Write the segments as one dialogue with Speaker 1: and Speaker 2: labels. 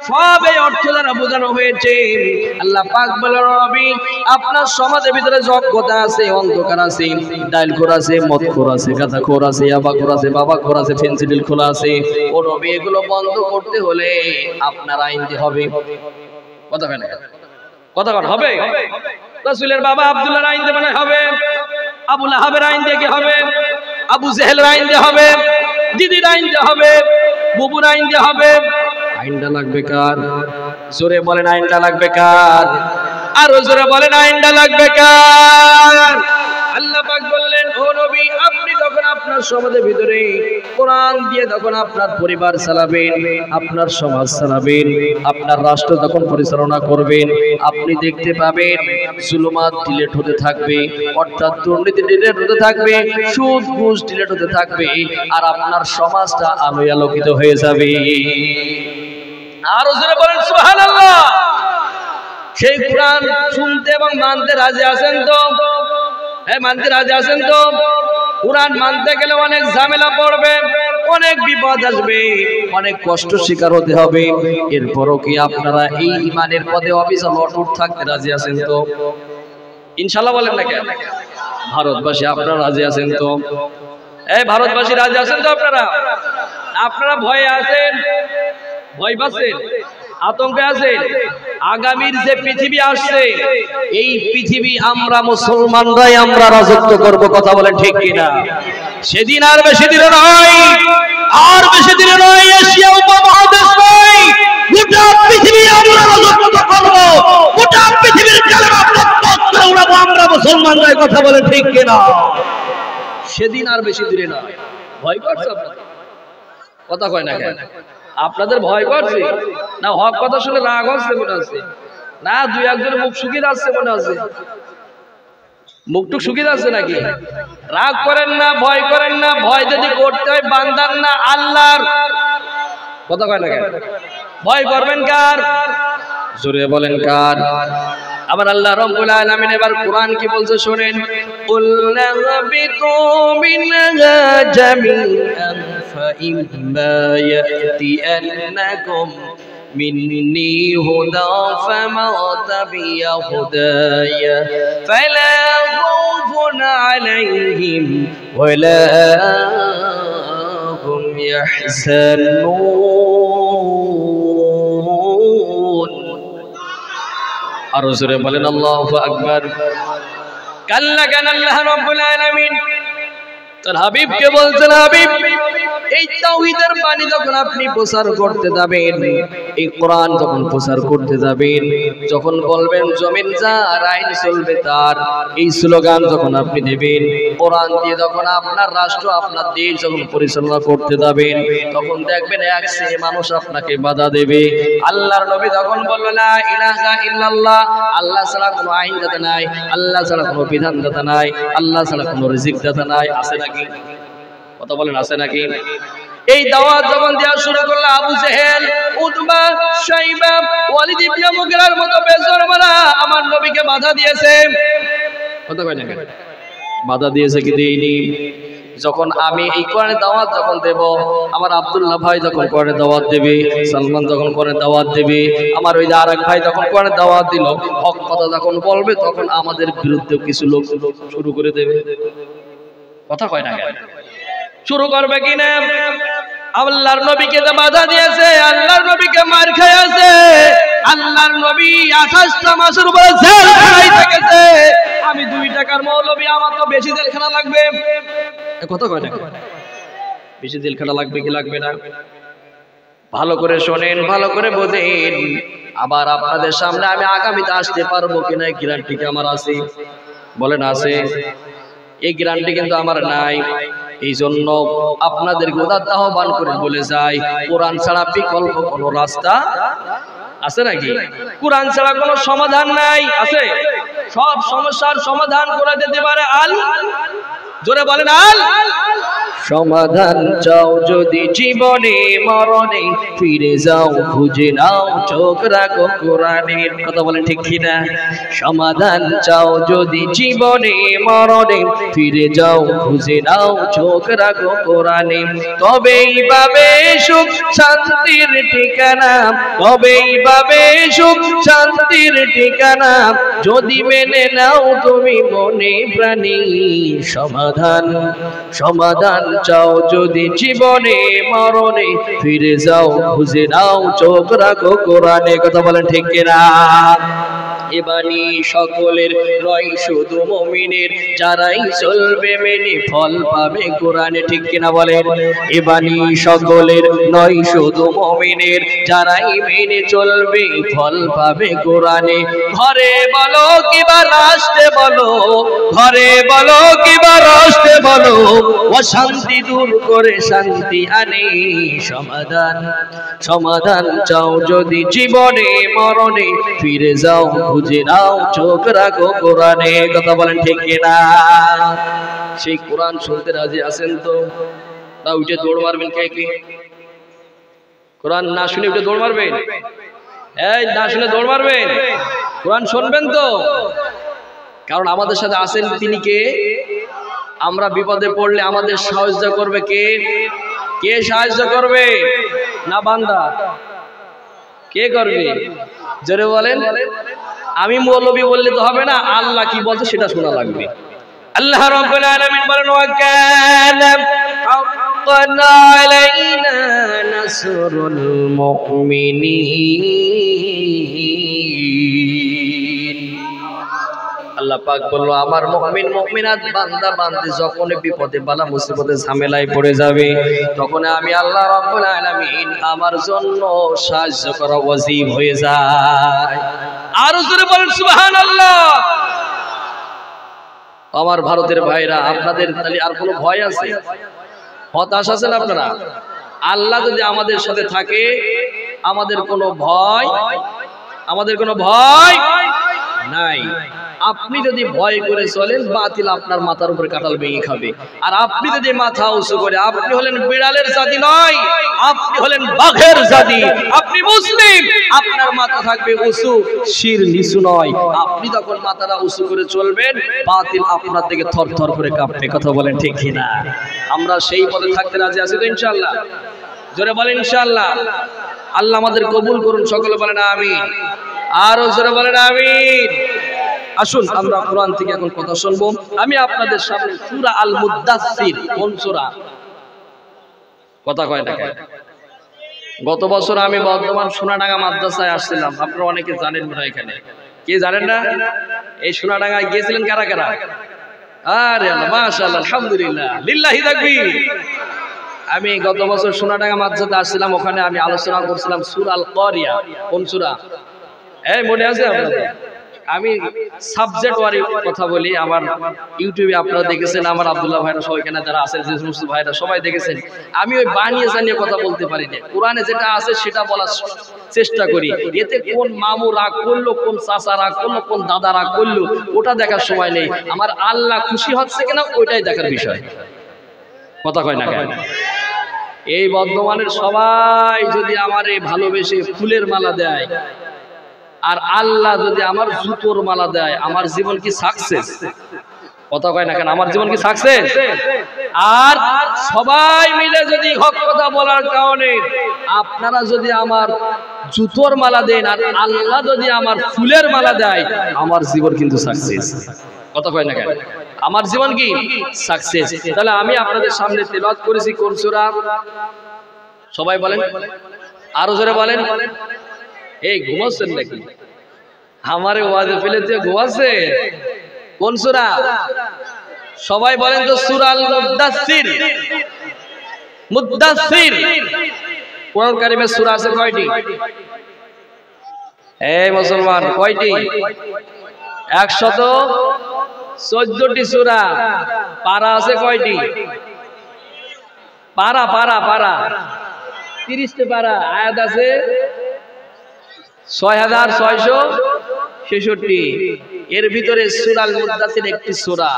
Speaker 1: সব এই অর্থ দ্বারা বোঝানো হয়েছে। আল্লাহ পাক বলেন, নবী আপনার সমাজের ভিতরে যোগ্যতা আছে, অন্ধকার আছে, ডাইলখোর আছে, মদখোর আছে, গাঁজাখোর আছে, ইয়াবাখোর আছে, বাবাখোর আছে, ফেন্সিডিল খোলা আছে। ও নবী এগুলো বন্ধ করতে হলে আপনার আইন দিতে হবে। কথা কেন কথা কর হবে? রাসূলের বাবা আব্দুল্লাহর আইন দিয়ে মানে হবে, আবু লাহাবের আইন দিয়ে কি হবে, আবু জেহেলের আইন দিয়ে হবে, দিদির আইন দিয়ে হবে, বুবুর আইন দিয়ে হবে। আইনটা লাগবে কার? জোরে বলেন আইনটা লাগবে কার? আরো জোরে বলেন আইনটা লাগবে কার? আল্লাহ পাক বললেন, ও নবী আপনি যখন আপনার সমাজের ভিতরে কোরআন দিয়ে যখন আপনার পরিবার চালাবেন, আপনার সমাজ চালাবেন, আপনার রাষ্ট্র যখন পরিচালনা করবেন, আপনি দেখতে পাবেন জুলুমাত ডিলেট হতে থাকবে, অর্থাৎ দুর্নীতি ডিলেট হতে থাকবে, সুদ ঘুষ ডিলেট হতে থাকবে, আর আপনার সমাজটা আলোয় আলোকিত হয়ে যাবে। আরো জোরে বলেন সুবহানাল্লাহ। সেই কোরআন শুনতে এবং মানতে রাজি আছেন তো? হ্যাঁ, মানতে রাজি আছেন তো? কোরআন মানতে গেলে অনেক ঝামেলা পড়বে, অনেক বিপদ আসবে, অনেক কষ্ট স্বীকার হতে হবে। এরপরও কি আপনারা এই ইমানের পদে অবিচল অটুট থাকতে রাজি আছেন তো? ইনশাআল্লাহ বলেন না কেন? ভারতবাসী আপনারা রাজি আছেন তো? এই ভারতবাসী রাজি আছেন তো? আপনারা আপনারা ভয়ে আছেন, ভয় পাচ্ছেন, আতঙ্কে আছেন। আগামীর যে পৃথিবী আসছে, এই পৃথিবী আমরা মুসলমানরাই আমরা রাজত্ব করব। কথা বলেন ঠিক কিনা? সেদিন আর বেশি দিন নয়, আর বেশি দিন নয়, এশিয়া উপমহাদেশ নয়, গোটা পৃথিবী আমরা রাজত্ব করব। গোটা পৃথিবীর কালেমা প্রত্যক্ষ করে উড়াবো আমরা মুসলমানরাই। কথা বলেন ঠিক কিনা? সেদিন আর বেশি দূরে নয়। ভয় করছে আপনাদের? কথা কয় না কেন? আপনাদের ভয় করছে না হক কথা শুনে রাগ হচ্ছে মনে হচ্ছে? না দুই একজনের মুখ শুকিয়ে যাচ্ছে মনে হচ্ছে? মুখটুক শুকিয়ে যাচ্ছে নাকি? রাগ করেন না, ভয় করেন না। ভয় যদি করতে হয় বান্দার না আল্লাহর। কথা কয় না কেন? ভয় করবেন কার? জোরে বলেন কার? আবার আল্লাহ রাব্বুল আলামিন এবার কোরআন কি বলছে শুনেন। কুল্লা হাবিতু মিনহা জামিআন ফাইম্মা ইয়াতিয়ান্নাকুম মিন্নি হুদা ফামা তাবিয়া হুদায়া ফালা খাউফুন আলাইহিম ওয়ালা হুম ইয়াহজানুন। আর জোরে বলেন আল্লাহু আকবার। কাল্লা কান আল্লাহ রাব্বুল আলামিন তার হাবিবকে বলছেন, হাবিব এই তাওহীদের বাণী যখন আপনি প্রচার করতে যাবেন, এই কোরআন যখন প্রচার করতে যাবেন, যখন বলবেন জমিন যার আইন চলবে তার, এই স্লোগান যখন আপনি দেবেন, কোরআন দিয়ে যখন আপনার রাষ্ট্র আপনার দেশ যখন পরিচালনা করতে যাবেন, তখন দেখবেন এক শ্রেণী মানুষ আপনাকে বাধা দেবে। আল্লাহর নবী যখন বলল লা ইলাহা ইল্লাল্লাহ, আল্লাহ ছাড়া কোনো আইনদাতা নাই, আল্লাহ ছাড়া কোনো বিধানদাতা নাই, আল্লাহ ছাড়া কোনো রিজিকদাতা নাই, আছে নাকি? কথা বলেন আছে নাকি? এই দাওয়াত যখন দেওয়া শুরু করলো, আবু জেহেল, উতবা, শাইবা, ওয়ালিদ ইবনে মুগিরার মতো বেজরমারা আমার নবীকে বাধা দিয়েছে। কথা কয় না কেন? বাধা দিয়েছে কি দেয়নি? যখন আমি এই কোরআনের দাওয়াত যখন দেব, আমার আব্দুল্লাহ ভাই যখন কোরআনের দাওয়াত দেবে, সালমান যখন কোরআনের দাওয়াত দেবে, আমার ওই আরেক ভাই যখন কোরআনের দাওয়াত দিল, হক কথা যখন বলবে, তখন আমাদের বিরুদ্ধে কিছু লোক শুরু করে দেবে। কথা কয় না কেন? শুরু করবে কিনা? আল্লাহর নবীকে যে বাধা দিয়েছে, আল্লাহর নবীকে মার খাইয়াছে, আল্লাহর নবী 28টা মাসের উপরে জেলখানায় থেকেছে। আমি 2 টাকার মৌলবী, আমার তো বেশি জেলখানা লাগবে। কথা কয় না? বেশি জেলখানা লাগবে কি লাগবে না? ভালো করে শোনেন, ভালো করে বোঝেন। আবার আপনাদের সামনে আমি আগামীতে আসতে পারবো কিনা এই গ্যারান্টি কি আমার আছে? বলেন আছে? এই গ্যারান্টি কিন্তু আমার নাই। এই জন্য আপনাদেরকে উদাত্ত আহ্বান করে বলে যাই, কোরআন ছাড়া বিকল্প কোনো রাস্তা আছে নাকি? কোরআন ছাড়া কোনো সমাধান নাই। আছে? সব সমস্যার সমাধান করে দিতে পারে আল। জোরে বলেন আল। সমাধান চাও যদি জীবনে মরণে ফিরে যাও খুঁজে নাও চোখ রাখো কোরআনের কথা বলেন ঠিক কিনা সমাধান চাও যদি জীবনে মরণে ফিরে যাও খুঁজে নাও চোখ রাখো কোরআনে তবেই পাবে সুখ শান্তির ঠিকানা তবেই পাবে সুখ শান্তির ঠিকানা যদি মেনে নাও তুমি মনে প্রাণে সমাধান সমাধান চাও যদি জীবনে মরণে ফিরে যাও খুঁজে নাও চোখ রাখো কোরআনে কথা বলেন ঠিক কিনা এ বাণী সকলের নয় শুধু মুমিনের যারাই চলবে মেনে ফল পাবে কোরআনে ঠিক কিনা বলেন এ বাণী সকলের নয় শুধু মুমিনের যারাই মেনে চলবে ফল পাবে কোরআনে ঘরে বলো কিবা রাষ্ট্রে বলো ঘরে বলো কিবা রাষ্ট্রে বলো অশান্তি দূর করে শান্তি আনে সমাধান সমাধান চাও যদি জীবনে মরণে ফিরে যাও খুঁজে নাও চোখ রাখো কোরআনে কথা বলেন ঠিক কিনা সেই কোরআন শুনতে রাজি আছেন তো না উঠে দৌড় মারবেন কে কে কোরআন না শুনে উঠে দৌড় মারবেন এই না শুনে দৌড় মারবেন কোরআন শুনবেন তো কারণ আমাদের সাথে আছেন তিনি কে আমরা বিপদে পড়লে আমাদের সাহায্য করবে কে কে সাহায্য করবে না বান্দা কে করবে জোরে বলেন আমি মৌলবী বললে তো হবে না আল্লাহ কি বলছে সেটা শোনা লাগবে আল্লাহ রাব্বুল আলামিন বলেন ওয়া কানা হাক্কান আলাইনা নাসরুল মুমিনিন আল্লাহ পাক বলল আমার মুমিন মুমিনাত বান্দা বান্দী যখন বিপদে বালা মুসিবতে ঝামেলায় পড়ে যাবে তখন আমি আল্লাহ রাব্বুল আলামিন আমার জন্য সাহায্য করা ওয়াজিব হয়ে যায় আর জোরে বলেন সুবহানাল্লাহ আমার ভারতের ভাইরা আপনাদের তাহলে আর কোনো ভয় আছে হতাশ আছেন আপনারা আল্লাহ যদি আমাদের সাথে থাকে আমাদের কোনো ভয় নাই আপনি যদি ভয় করে চলেন বাতিল আপনার মাথার উপরে কাঁঠাল ভেঙে খাবে আর আপনি যদি মাথা উঁচু করে আপনি হলেন বিড়ালের জাতি নয় আপনি হলেন বাঘের জাতি আপনি মুসলিম আপনার মাথা থাকবে উঁচু শির নিচু নয় আপনি তখন মাথাটা উঁচু করে চলবেন বাতিল আপনার দিকে থরথর করে কাঁপবে কথা বলেন ঠিক কিনা আমরা সেই পথে থাকতে রাজি আছি তো ইনশাআল্লাহ জোরে বলেন ইনশাআল্লাহ আল্লাহ আমাদের কবুল করুন সকলে বলেন আমিন আরো জোরে বলেন আমিন আসুন আমরা কোরআন থেকে এখন কথা শুনবো আমি আপনাদের সামনে সূরা আল মুদ্দাসসির কোন সূরা কথা কয় না গত বছর আমি বর্ধমান সোনাডাঙ্গা মাদ্রাসায় আসছিলাম আপনারা অনেকে জানেন না এখানে কে জানেন না এই সোনাডাঙ্গায় গিয়েছিলেন কারা কারা আরে আল্লাহ মাশাআল্লাহ আলহামদুলিল্লাহ লিল্লাহি তাকবীর আমি গত বছর সোনাডাঙ্গা মাদ্রাসাতে আসছিলাম ওখানে আমি আলোচনা করছিলাম সূরা আল কারিয়া কোন সূরা এই মনে আছে আপনাদের আমি সাবজেক্ট ওয়ারি কথা বলি আমার ইউটিউবে আপনারা দেখেছেন আমার আব্দুল্লাহ ভাইরা সবাই এখানে যারা আছেন যে সমস্ত ভাইরা সবাই দেখেছেন আমি ওই বানিয়ে জানিয়ে কথা বলতে পারি না কোরআনে যেটা আছে সেটা বলার চেষ্টা করি এতে কোন মামু রাগ করলো কোন চাচা রাগ করলো কোন দাদা রাগ করলো ওটা দেখার সময় নেই আমার আল্লাহ খুশি হচ্ছে কিনা ওইটাই দেখার বিষয় কথা কয় না কেন এই বর্ধমানের সবাই যদি আমারে ভালোবেসে ফুলের মালা দেয় আর আল্লাহ যদি আমার জুতোর মালা দেয় আমার জীবন কি সাকসেস কথা কয় না কেন আমার জীবন কি সাকসেস আর সবাই মিলে যদি হক কথা বলার কারণে আপনারা যদি আমার জুতোর মালা দেন আর আল্লাহ যদি আমার ফুলের মালা দেয় আমার জীবন কিন্তু সাকসেস কথা কয় না কেন আমার জীবন কি সাকসেস তাহলে আমি আপনাদের সামনে তেলাওয়াত করেছি কোন সূরা সবাই বলেন আরো জোরে বলেন এই ঘুমাচ্ছেন নাকি আমারে ওয়াজে ফেলেছে ঘুমাচ্ছে কোন সূরা সবাই বলেন তো সূরা আল মুদ্দাসসির মুদ্দাসসির কোরআন কারীমের সূরা আছে কয়টি এই মুসলমান কয়টি 114টি সূরা পারা আছে কয়টি পারা পারা পারা 30টি পারা আয়াত আছে 6666 এর ভিতরে সূরা আল মুদ্দাসসির একটি সূরা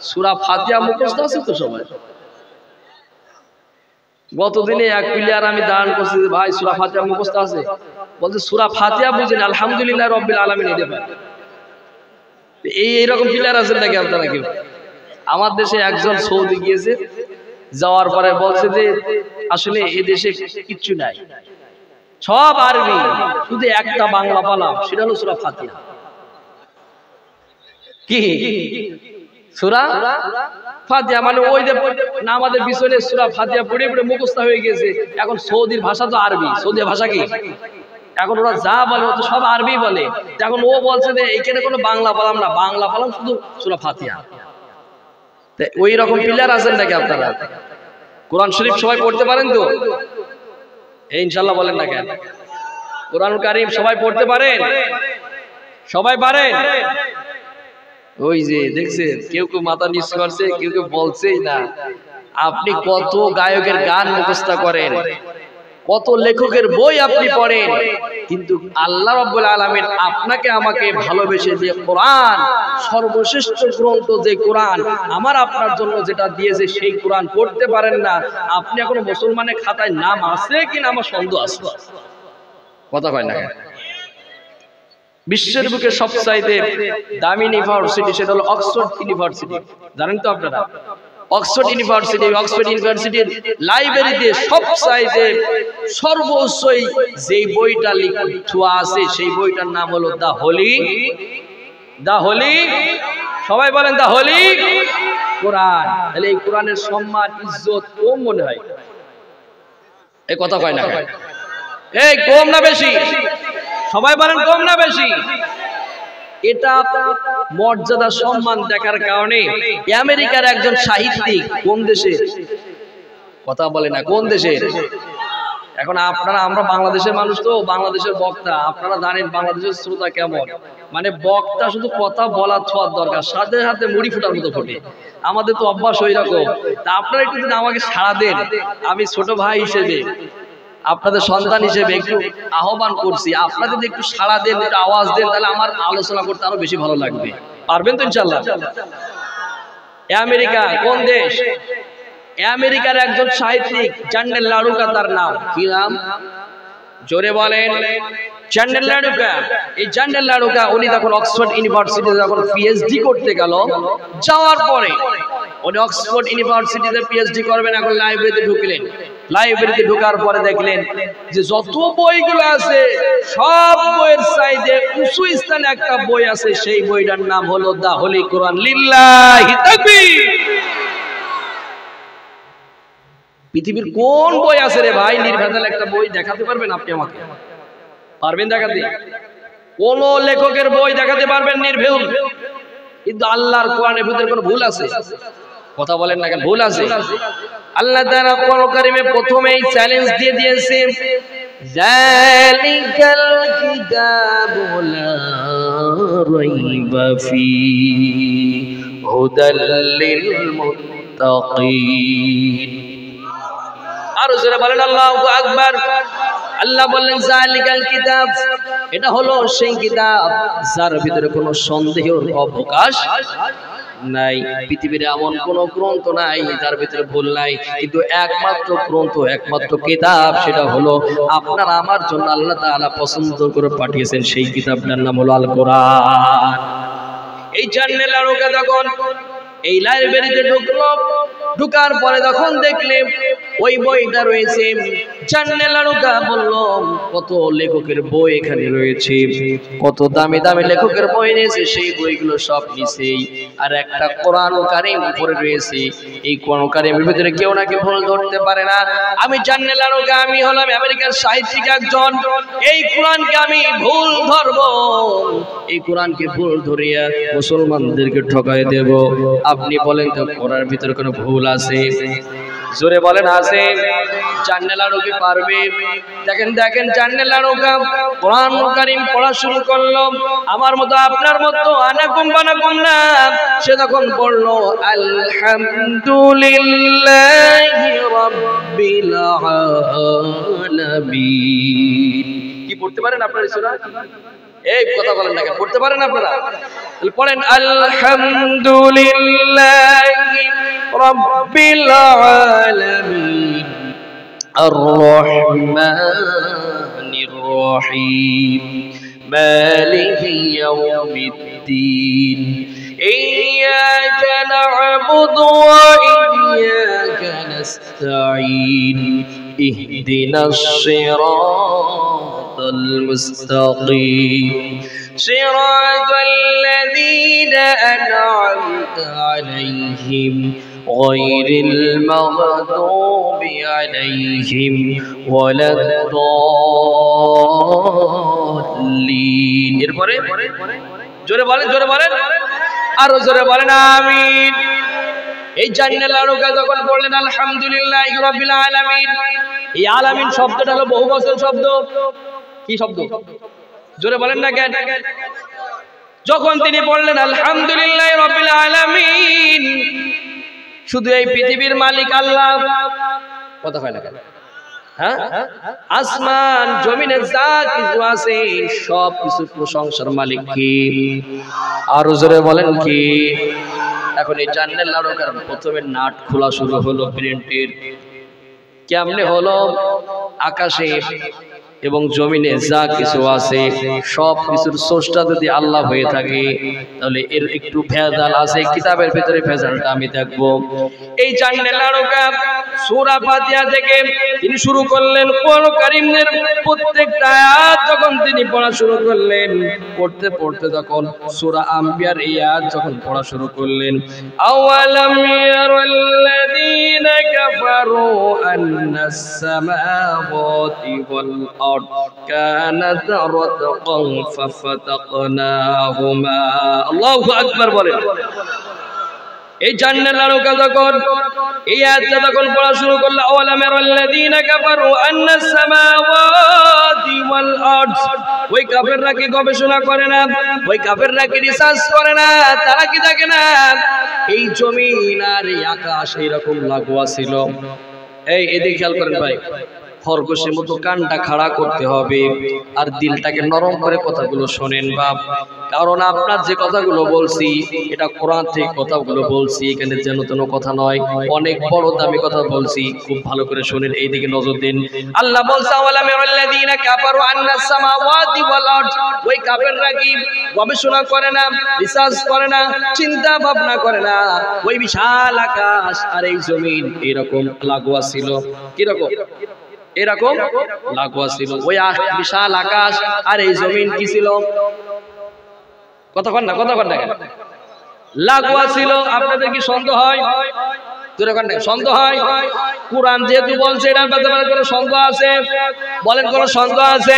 Speaker 1: সূরা ফাতিহা মুখস্থ আছে তো সবাই গতদিনে এক প্লেয়ার আমি দাঁড়ান করছি, ভাই সূরা ফাতিহা মুখস্থ আছে? বলছে সূরা ফাতিহা বুঝেন, আলহামদুলিল্লাহ রাব্বিল আলামিন এটা পারে। এইরকম প্লেয়ার আছেন নাকি আপনারা কেউ? আমার দেশে একজন সৌদি গিয়েছে, যাওয়ার পরে বলছে যে আসলে এই দেশে কিচ্ছু নাই, সব আরবি, শুধু একটা বাংলা পালাম, সেটা হলো সূরা ফাতিহা। কি সূরা ফাতিহা মানে ওই যে নামাজের পিছনে সূরা ফাতিহা পড়ে পড়ে মুখস্থ হয়ে গেছে। এখন সৌদির ভাষা তো আরবি, সৌদি ভাষা কি? এখন ওরা যা বলে ও তো সব আরবি বলে। এখন ও বলছে যে এখানে কোনো বাংলা পালাম না, বাংলা পালাম শুধু সূরা ফাতিহা। ওই রকম প্লেয়ার আছেন নাকি আপনারা? কোরআন শরীফ সবাই পড়তে পারেন তো? ইনশাআল্লাহ বলেন না কেন? কোরআন কারীম সবাই পড়তে পারেন? সবাই পারেন? ওই যে দেখছেন, কেউ কেউ মাথা নিচু করছে, কেউ কেউ বলছেই না। আপনি কত গায়কের গান মুখস্থ করেন, কত লেখকের বই আপনি পড়েন, কিন্তু আল্লাহ রাব্বুল আলামিন আপনাকে আমাকে ভালোবেসে যে কোরআন, সর্বশ্রেষ্ঠ গ্রন্থ যে কোরআন, আমার আপনার জন্য যেটা দিয়েছে সেই কোরআন পড়তে পারেন না। আপনি এখনো মুসলমানের খাতায় নাম আছে কিনা আমার সন্দেহ আছে। কথা কয় না? বিশ্বের বুকে সবচাইতে দামি ইউনিভার্সিটি সেটা হলো অক্সফোর্ড ইউনিভার্সিটি, জানেন তো আপনারা? অক্সফোর্ড ইউনিভার্সিটির লাইব্রেরিতে সবচাইতে সর্বোচ্চ যেই বইটা লেখা আছে সেই বইটার নাম হলো দা হোলি, সবাই বলেন দা হোলি কোরআন। তাহলে এই কোরআনের সম্মান ইজ্জত কম মনে হয়? এই কথা কয় না? এই কম না বেশি? সবাই বলেন কম না বেশি? এটা মর্যাদা সম্মান দেখার কারণে আমেরিকার একজন সাহিত্যিক, কোন দেশে কথা বলে না, কোন দেশের? এখন আপনারা, আমরা বাংলাদেশের মানুষ তো, বাংলাদেশের বক্তা, আপনারা জানেন বাংলাদেশের শ্রোতা কেমন। মানে বক্তা শুধু কথা বলার ছোঁয়ার দরকার, সাথে সাথে মুড়ি ফুটার মতো ফোটে। আমাদের তো অভ্যাস ওই রকম। তা আপনারা একটু যদি আমাকে সাড়া দেন, আমি ছোট ভাই হিসেবে, আপনাদের সন্তান হিসেবে একটু আহ্বান করছি, আপনারা যদি একটু সাড়া দেন, একটু আওয়াজ দেন, তাহলে আমার আলোচনা করতে আরো বেশি ভালো লাগবে। পারবেন তো ইনশাআল্লাহ? আমেরিকা কোন দেশ? আমেরিকার একজন সাহিত্যিক, চ্যান্ডেল লারুকা তার নাম। কি নাম? জোরে বলেন। চ্যান্ডেল লারুকা। এই চ্যান্ডেল লারুকা উনি যখন অক্সফোর্ড ইউনিভার্সিটিতে যখন পিএইচডি করতে গেল, যাওয়ার পরে উনি অক্সফোর্ড ইউনিভার্সিটিতে পিএইচডি করবেন, এখন লাইব্রেরিতে ঢুকলেন। লাইব্রেরিতে ঢোকার পরে দেখলেন যে যত বইগুলো আছে সব বইয়ের চাইতে উঁচু স্থানে একটা বই আছে, সেই বইটার নাম হলো দা হোলি কোরআন। লিল্লাহি তাকবীর। পৃথিবীর কোন বই আছে রে ভাই নির্ভেজাল একটা বই দেখাতে পারবেন আপনি আমাকে? পারবেন দেখাতে? কোন লেখকের বই দেখাতে পারবেন নির্ভুল? কিন্তু আল্লাহর কোরআনের ভিতরে কোনো ভুল আছে? কথা বলেন না কেন? ভুল আছে? আল্লাহ তাআলা কোরআন কারীমে প্রথমেই চ্যালেঞ্জ দিয়ে দিয়েছে, যালিকাল কিতাবু লা রাইবা ফি হুদাল লিল মুত্তাকিন। আর জোরে বলেন আল্লাহু আকবার। আল্লাহ বললেন যালিকাল কিতাব, এটা হলো সেই কিতাব যার ভিতরে কোনো সন্দেহের অবকাশ নাই। পৃথিবীর এমন কোন গ্রন্থ নাই যার ভিতরে ভুল নাই, কিন্তু একমাত্র গ্রন্থ, একমাত্র কিতাব, সেটা হলো আপনার আমার জন্য আল্লাহ তাআলা পছন্দ করে পাঠিয়েছেন, সেই কিতাবটার নাম হলো আল কোরআন। এই চ্যান্ডেল লারুকা যখন এই লাইব্রেরিতে ঢুকলো, ঢুকার পরে যখন দেখলে ওই বইটা রয়েছে, চ্যান্ডেল লারুকা বলল কত লেখকের বই এখানে রয়েছে, কত দামি দামি লেখকের বই রয়েছে, সেই বইগুলো সব নিচেই আর একটা কোরআন কারীম উপরে রয়েছে। এই কোরআন কারীমের ভিতরে কেউ নাকি ভুল ধরতে পারে না। আমি চ্যান্ডেল লারুকা, আমি হলাম আমেরিকার সাহিত্যিক একজন, এই কোরআনকে আমি ভুল ধরবো, এই কোরআনকে ভুল ধরিয়া মুসলমানদেরকে ঠকাই দেব। আপনি বলেন তো কোরআনের ভিতরে কোনো ভুল আছে? জোরে বলেন আছে? চ্যান্ডেল লারুকা পারবে? দেখেন দেখেন চ্যান্ডেল লারুকা কোরআন কারীম পড়া শুরু করলো, আমার মতো আপনার মতো আনাকুম বানাকুম না। সে তখন পড়লো আলহামদুলিল্লাহি রাব্বিল আলামিন। কি পড়তে পারেন আপনারা সূরা? এই কথা বলেন না কেন? পড়তে পারেন আপনারা? পড়েন আলহামদুলিল্লাহি রাব্বিল আলামিন আর-রহমানির রহিম মালিকি ইয়াউমিদ্দিন ইয়্যাকা না'বুদু ওয়া ইয়্যাকা নাস্তাঈন ইহদিনাস সিরাতাল মুস্তাকিম সিরাতাল লাযীনা আন'আমতা আলাইহিম গায়রিল মাগদুবি আলাইহিম ওয়ালাদ-দাল্লিন। এরপরে জোরে বলেন, জোরে বলেন, আরো জোরে বলেন আমিন। এই জান্নাতুল আরোকা যখন বললেন আলহামদুলিল্লাহি রাব্বিল আলামিন, এই আলামিন শব্দটা হলো বহু বচন শব্দ। কি শব্দ? জোরে বলেন না কেন? যখন তিনি বললেন আলহামদুলিল্লাহি রাব্বিল আলামিন, শুধু এই পৃথিবীর মালিক আল্লাহ, কথা হয় না কেন? হ্যাঁ, আসমান জমিনে যা কিছু আছে সব কিছুর প্রশংসার মালিক কি? আরো জোরে বলেন কি? এখন এই জান্নাতুল আরোকার প্রথমে নাট খোলা শুরু হলো প্রিন্টের। কেমনে হলো? আকাশে এবং জমিনে যা কিছু আছে সব কিছুর স্রষ্টা যদি আল্লাহ হয়ে থাকে, তাহলে এর একটু ভেজাল আছে। কিতাবের ভিতরে ভেজালটা আমি দেখব। এই জান্নাতুল আরোকা সূরা ফাতিহা থেকে তিনি শুরু করলেন। কোরআন কারীমের প্রত্যেকটা আয়াত যখন তিনি পড়া শুরু করলেন, পড়তে পড়তে যখন সূরা আম্বিয়ার এই আয়াত যখন পড়া শুরু করলেন, আওয়ালাম ইয়ারাল্লাযীনা কাফারু আন্নাস সামাওয়াতি ওয়াল আরদ কানাত রাতকান ফাফাতাকনাহুমা। আল্লাহু আকবার বলেন। এই জান্নাতুল আরোকা যখন এই আয়াতটা যখন পড়া শুরু করলো, আওয়ালাম ইয়ারাল্লাযীনা কাফারু আন্নাস সামাওয়াতি ওয়াল আরদ, ওই কাফেররা কি গবেষণা করে না? ওই কাফেররা কি রিসার্চ করে না? তারা কি দেখে না এই জমিন আর এই আকাশ এইরকম লাগোয়া ছিল? এই এদিকে খেয়াল করেন ভাই, খরগোশের মতো কানটা খাড়া করতে হবে আর দিলটাকে নরম করে কথাগুলো শোনেন বাপ। কারণ আপনার যে কথাগুলো বলছি এটা কোরআন থেকে কথাগুলো বলছি, এখানে যেন তেন কথা নয়, অনেক বড় দামি কথা বলছি। খুব ভালো করে শোনেন, এই দিকে নজর দিন। আল্লাহ বলছে আওয়ালাম ইয়ারাল্লাযীনা কাফারু আন্নাস সামাওয়াতি ওয়াল আরদ, ওই কাফেররা কি গবেষণা করে না, রিসার্চ করে না, চিন্তা ভাবনা করে না ওই বিশাল আকাশ আর এই জমিন এরকম লাগোয়া ছিল? কিরকম? এরকম লাগোয়া ছিল। ওই বিশাল আকাশ আর এই জমিন কি ছিল? কথা কন না, কথা কন না, লাগোয়া ছিল। আপনাদের কি সন্দেহ হয়? সন্দেহ হয়? কুরআন যেহেতু বলছে এটার ব্যাপারে কোনো সন্দেহ আছে? বলেন, কোন সন্দেহ আছে?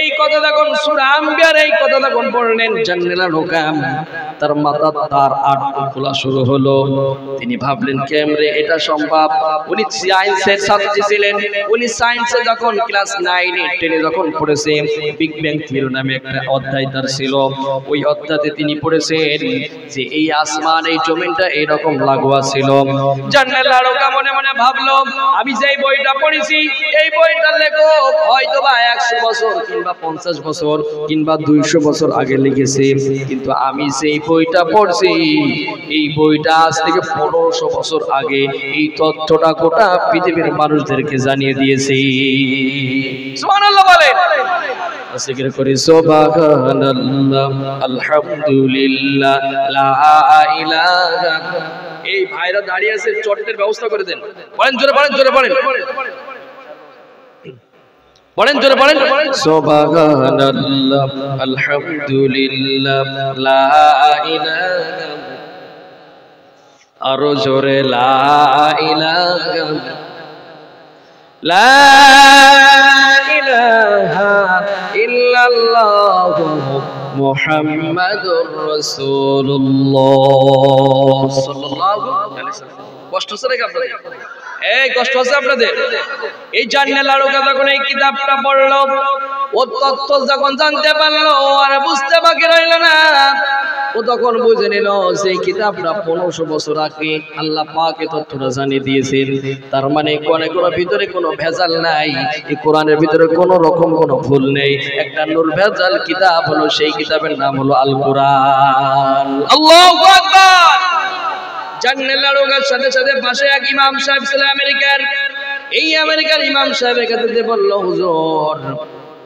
Speaker 1: এই কথা যখন সূরা আম্বিয়ার এই কথা যখন পড়লেন, জান্নাতুল আরোকা তার মাথা তার আট খোলা শুরু হলো। তিনি ভাবলেন কেমনে এটা সম্ভব? উনি সায়েন্সের ছাত্রী ছিলেন। উনি সায়েন্সে যখন ক্লাস 9 10 যখন পড়েছে, বিগ ব্যাং থিওরি নামে একটা অধ্যায় তার ছিল। ওই অধ্যায়ে তিনি পড়েছেন যে এই আসমান এই জমিনটা এরকম লাগোয়া ছিল। জান্নাতুল আরোকা মনে মনে ভাবলো, আমি যেই বইটা পড়েছি এই বইটার লেখক হয়তোবা 100 বছর কিংবা 50 বছর কিংবা 200 বছর আগে লিখেছে, কিন্তু আমি যেই বইটা পড়ছি এই বইটা আজ থেকে 1500 বছর আগে এই তথ্যটা গোটা পৃথিবীর মানুষদেরকে জানিয়ে দিয়েছে। সুবহানাল্লাহ বলেন। জিকির করি সুবহানাল্লাহ, আলহামদুলিল্লাহ, লা ইলাহা। এই ভাইরা দাঁড়িয়ে আছে, চটের ব্যবস্থা করে দেন। বলেন জোরে, বলেন জোরে, বলেন বলেন জোরে, বলেন সুবহানাল্লাহ, আলহামদুলিল্লাহ, লা ইলাহা। আরো জোরে, লা ইলাহা, লা ইলাহা ইল্লাল্লাহু মুহাম্মাদুর রাসূলুল্লাহ সাল্লাল্লাহু আলাইহি ওয়াসাল্লাম। কষ্ট হচ্ছে নাকি আপনাদের? এই কষ্ট হচ্ছে আপনাদের? এই জান্নাতুল আরোকা যখন এই কিতাবটা পড়লো, ও তথ্য যখন জানতে পারলো আর বুঝতে বাকি রইল না, ও তখন বুঝে নিল যে কিতাবটা 1500 বছর আগে আল্লাহ পাক এই তথ্যটা জানিয়ে দিয়েছেন। তার মানে কোরআনের ভিতরে কোনো ভেজাল নাই, এই কোরআনের ভিতরে কোনো রকম কোনো ভুল নেই। একটা নূর ভেজাল কিতাব হলো, সেই কিতাবের নাম হলো আল কোরআন। আল্লাহু আকবার। জান্নাতুল আরোকার সাথে সাথে পাশে এক ইমাম সাহেব ছিল আমেরিকার। এই আমেরিকার ইমাম সাহেবের কাছে বলল, হুজুর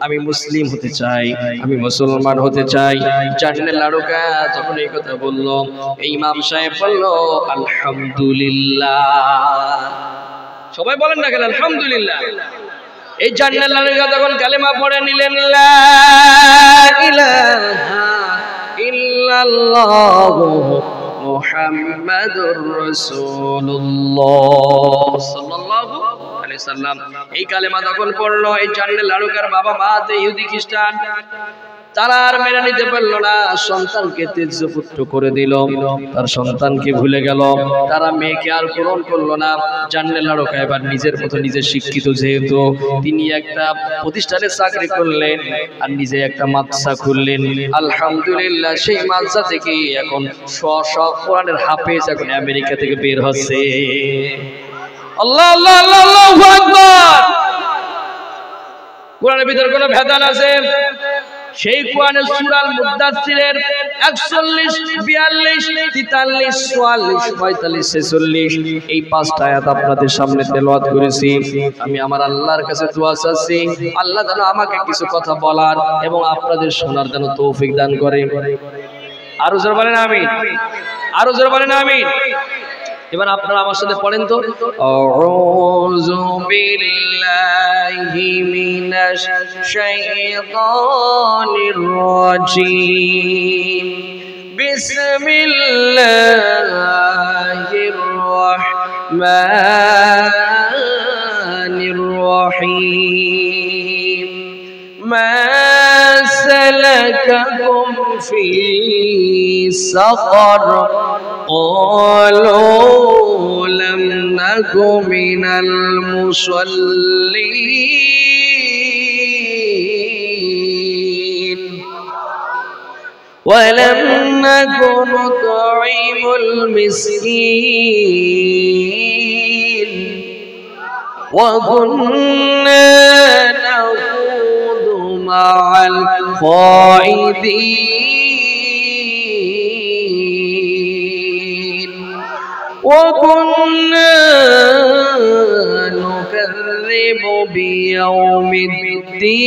Speaker 1: আমি মুসলিম হতে চাই, আমি মুসলমান হতে চাই। জান্নাতুল লাড়ুকা যখন এই কথা বলল, এই ইমাম সাহেব বলল আলহামদুলিল্লাহ। সবাই বলেন না কেন আলহামদুলিল্লাহ? এই জান্নাতুল লাড়ুকা যখন কালেমা পড়ে নিলেন, লা ইলাহা ইল্লাল্লাহু মুহাম্মাদুর রাসূলুল্লাহ সাল্লাল্লাহু আলাইহি সাল্লাম, এই কালেমা যখন পড়লো, এই জান্নাতুল লাড়ুকার বাবা মা ইহুদি খ্রিস্টান, তারা আর মেনে নিতে পারলো না। সন্তানকে তেজপুত্র করে দিল, তার সন্তানকে ভুলে গেল, তারা মেয়েকে আর গ্রহণ করলো না। জান্নাতুল লাড়ুকা এবার নিজের মতো নিজে শিক্ষিত, যেহেতু তিনি একটা প্রতিষ্ঠানে চাকরি করলেন আর নিজে একটা মাদ্রাসা খুললেন। আলহামদুলিল্লাহ, সেই মাদ্রাসা থেকে এখন সব কোরআনের হাফেজ এখন আমেরিকা থেকে বের হচ্ছে। আল্লাহ আল্লাহ আল্লাহ আল্লাহু আকবার। কোরআনের ভিতরে কোনো ভেদাল আছে? সেই কোরআনের সূরা মুদাসসিরের 41, 42, 43, 44, 45, 46 এই 5টা আয়াত আপনাদের সামনে তেলাওয়াত করেছি। আমি আমার আল্লাহর কাছে দোয়া চাচ্ছি, আল্লাহ যেন আমাকে কিছু কথা বলার এবং আপনাদের শোনার যেন তৌফিক দান করে। আরো জোরে বলেন আমিন, আরো জোরে বলেন আমিন। এবার আপনারা আমার সাথে পড়েন তো, আউযু বিল্লাহি মিনাশ শাইতানির রাজীম, বিসমিল্লাহির রাহমানির রহিম, মা সালাকাকুম ফি সাকার, قالوا لم نك من المصلين ولم نك نطعم المسكين وكنا نخوض مع الخائضين وكنا نكذب بيوم الدين।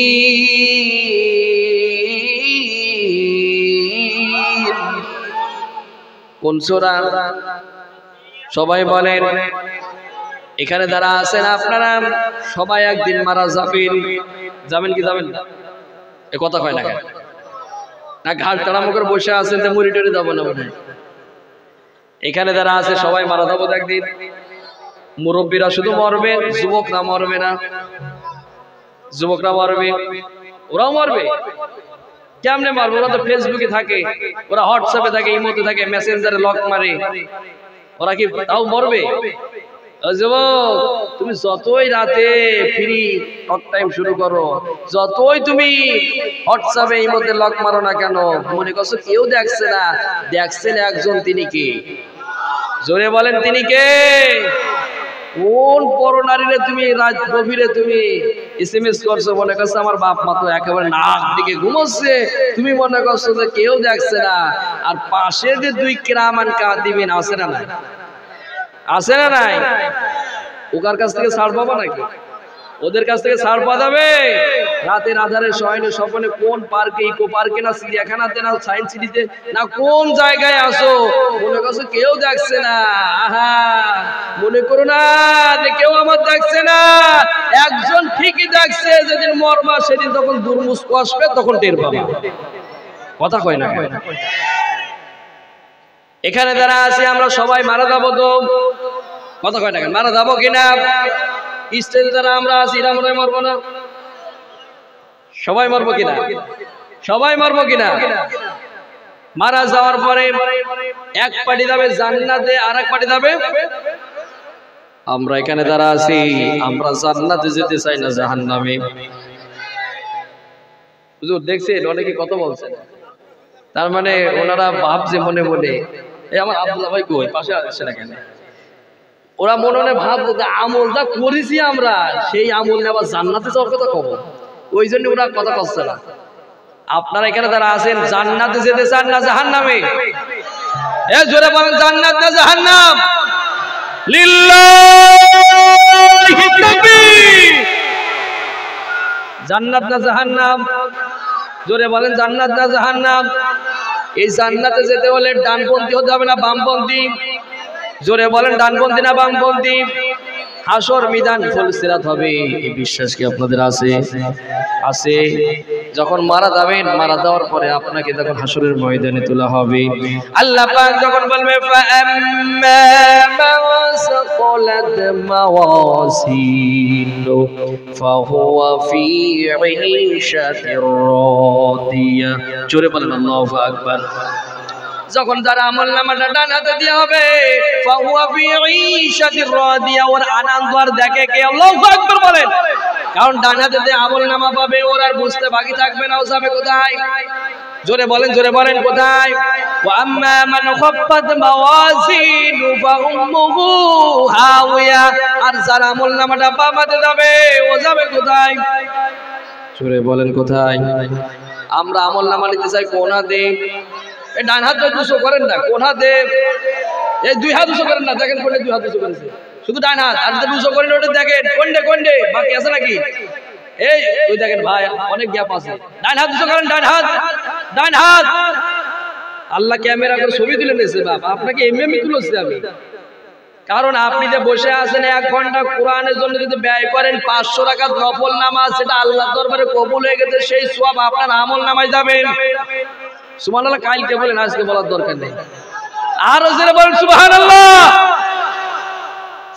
Speaker 1: কোন সূরা? সবাই বলেন। এখানে যারা আছেন আপনারা সবাই একদিন মারা যাবেন। যাবেন কি যাবেন না? এ কথা কয় না কেন? না ঘাট টানামো করে বসে আছেন তো মুড়ি টুড়ি যাবো না মনে হয়। এখানে যারা আছে সবাই মারা যাবো একদিন। মুরব্বীরা শুধু মরবে, যুবকরা মরবে না। যুবকরা মরবে, ওরাও মরবে। কেমনে মারবে? ওরা তো ফেসবুকে থাকে, ওরা হোয়াটসঅ্যাপে থাকে, ইমোতে থাকে, মেসেঞ্জারে লক মারে, ওরা কি তাও মরবে? যুবক, তুমি যতই রাতে ফ্রি টক টাইম শুরু করো, যতই তুমি হোয়াটসঅ্যাপে ইমোতে লক মারো না কেন, মনে করছো কেউ দেখছে না। দেখছেন একজন, তিনি কে? জোরে বলেন, তিনি কে? কোন পরনারীরে তুমি রাত গভীরে তুমি এসএমএস করছো, মনে করছো আমার বাপ মা তো একেবারে নাক দিকে ঘুমোচ্ছে, তুমি মনে করছো যে কেউ দেখছে না। আর পাশে যে দুই কিরামান কাতিবিন আছে না নাই? আছে না নাই? ওকার কাছ থেকে ছাড় পাবা নাকি? ওদের কাছ থেকে ছাড় পাওয়া যাবে? রাতের আধারে শয়নে স্বপনে কোন পার্কে, ইকো পার্কে না চিড়িয়াখানাতে না সায়েন্স সিটিতে না কোন জায়গায় আসো, মনে করছো কেউ দেখছে না। আহা, মনে করো না যে কেউ আমার দেখছে না। একজন ঠিকই দেখছে, যেদিন মরবা সেদিন তখন দুর্মুষ্ক আসবে, তখন টের পাবা। কথা কয় না? এখানে যারা আছে আমরা সবাই মারা যাবো তো? কথা কয় না কেন? মারা যাবো কিনা? স্টেজে যারা আমরা আছি এরা মনে হয় মরবো না? সবাই মরবো কিনা? সবাই মরবো কিনা? মারা যাওয়ার পরে এক পার্টি যাবে জান্নাতে, আর এক পার্টি যাবে। আমরা এখানে যারা আছি আমরা জান্নাতে যেতে চাই না জাহান্নামে। হুজুর দেখছেন অনেকে কত বলছেন, তার মানে ওনারা ভাবছে মনে মনে, এই আমার আব্দুল্লাহ ভাই কই পাশে আসছে না কেন? ওরা মনে মনে ভাবছে আমলটা করেছি আমরা, সেই আমল নিয়ে আবার জান্নাতে যাওয়ার কথা কব, ওই জন্য ওরা কথা করছে না। আপনারা এখানে যারা আছেন জান্নাতে যেতে চান না জাহান্নামে? এ জোরে বলেন, জান্নাত না জাহান্নাম? লিল্লাহ লিল্লাহি তাকবীর। জান্নাত না জাহান্নাম? জোরে বলেন, জান্নাত না জাহান্নাম? এই জান্নাতে যেতে হলে ডানপন্থী হতে হবে না বামপন্থী? জোরে বলেন, ডানপন্থী না বামপন্থী? হাসর মিদান ফুলসিরাত হবে, এই বিশ্বাস কি আপনাদের আছে? আছে। যখন মারা যাবেন, মারা যাওয়ার পরে আপনাকে যখন হাসরের ময়দানে তোলা হবে, আল্লাহ পাক যখন বলবে ফাআম্মা মান সাকালাত মাওয়াজিনু ফাহুয়া ফি ঈশাতির রাদিয়া। জোরে বলেন আল্লাহু আকবার। যখন তার আমলনামাটা ডান হাতে দেওয়া হবে, ফাহুয়া ফি ঈশাতির রাদিয়া, ওর আনন্দ আর দেখে কে? আল্লাহু আকবার বলেন। কারণ ডান হাতে যে আমলনামা পাবে ওর আর বুঝতে বাকি থাকবে না ও যাবে কোথায়। জোরে বলেন, জোরে বলেন, কোথায়? ওয়া আম্মা মান খাফফাত মাওয়াজিনু ফাউম্মুহু হাওিয়া, আর যার আমলনামাটা বাম হাতে যাবে ও যাবে কোথায়? জোরে বলেন, কোথায়? আমরা আমলনামা নিতে চাই কোন হাতে? এই ডান হাত দুশো করেন না, কোন হাতে? এই দুই হাত দুশো করেন না, দেখেন কোনটা দুই হাত দুশো করেছে, শুধু ডান হাত। আর যে দুশো করেন ওটা দেখেন কোনটা কোনটা বাকি আছে নাকি? এই ওই দেখেন ভাই, অনেক গ্যাপ আছে। ডান হাত দুশো করেন, ডান হাত, ডান হাত। আল্লাহ ক্যামেরা করে ছবি তুলে নিয়েছে বাবা, আপনাকে এমনি তুলেছে আমি। কারণ আপনি যে বসে আছেন 1 ঘন্টা কোরআনের জন্য যদি ব্যয় করেন 500 রাকাত নফল নামাজ, সেটা আল্লাহর দরবারে কবুল হয়ে গেছে, সেই সওয়াব আপনার আমল নামায় যাবে। সুবহানাল্লাহ। কালকে বলেন, আজকে বলার দরকার নেই। আরো জোরে বলেন সুবহানাল্লাহ।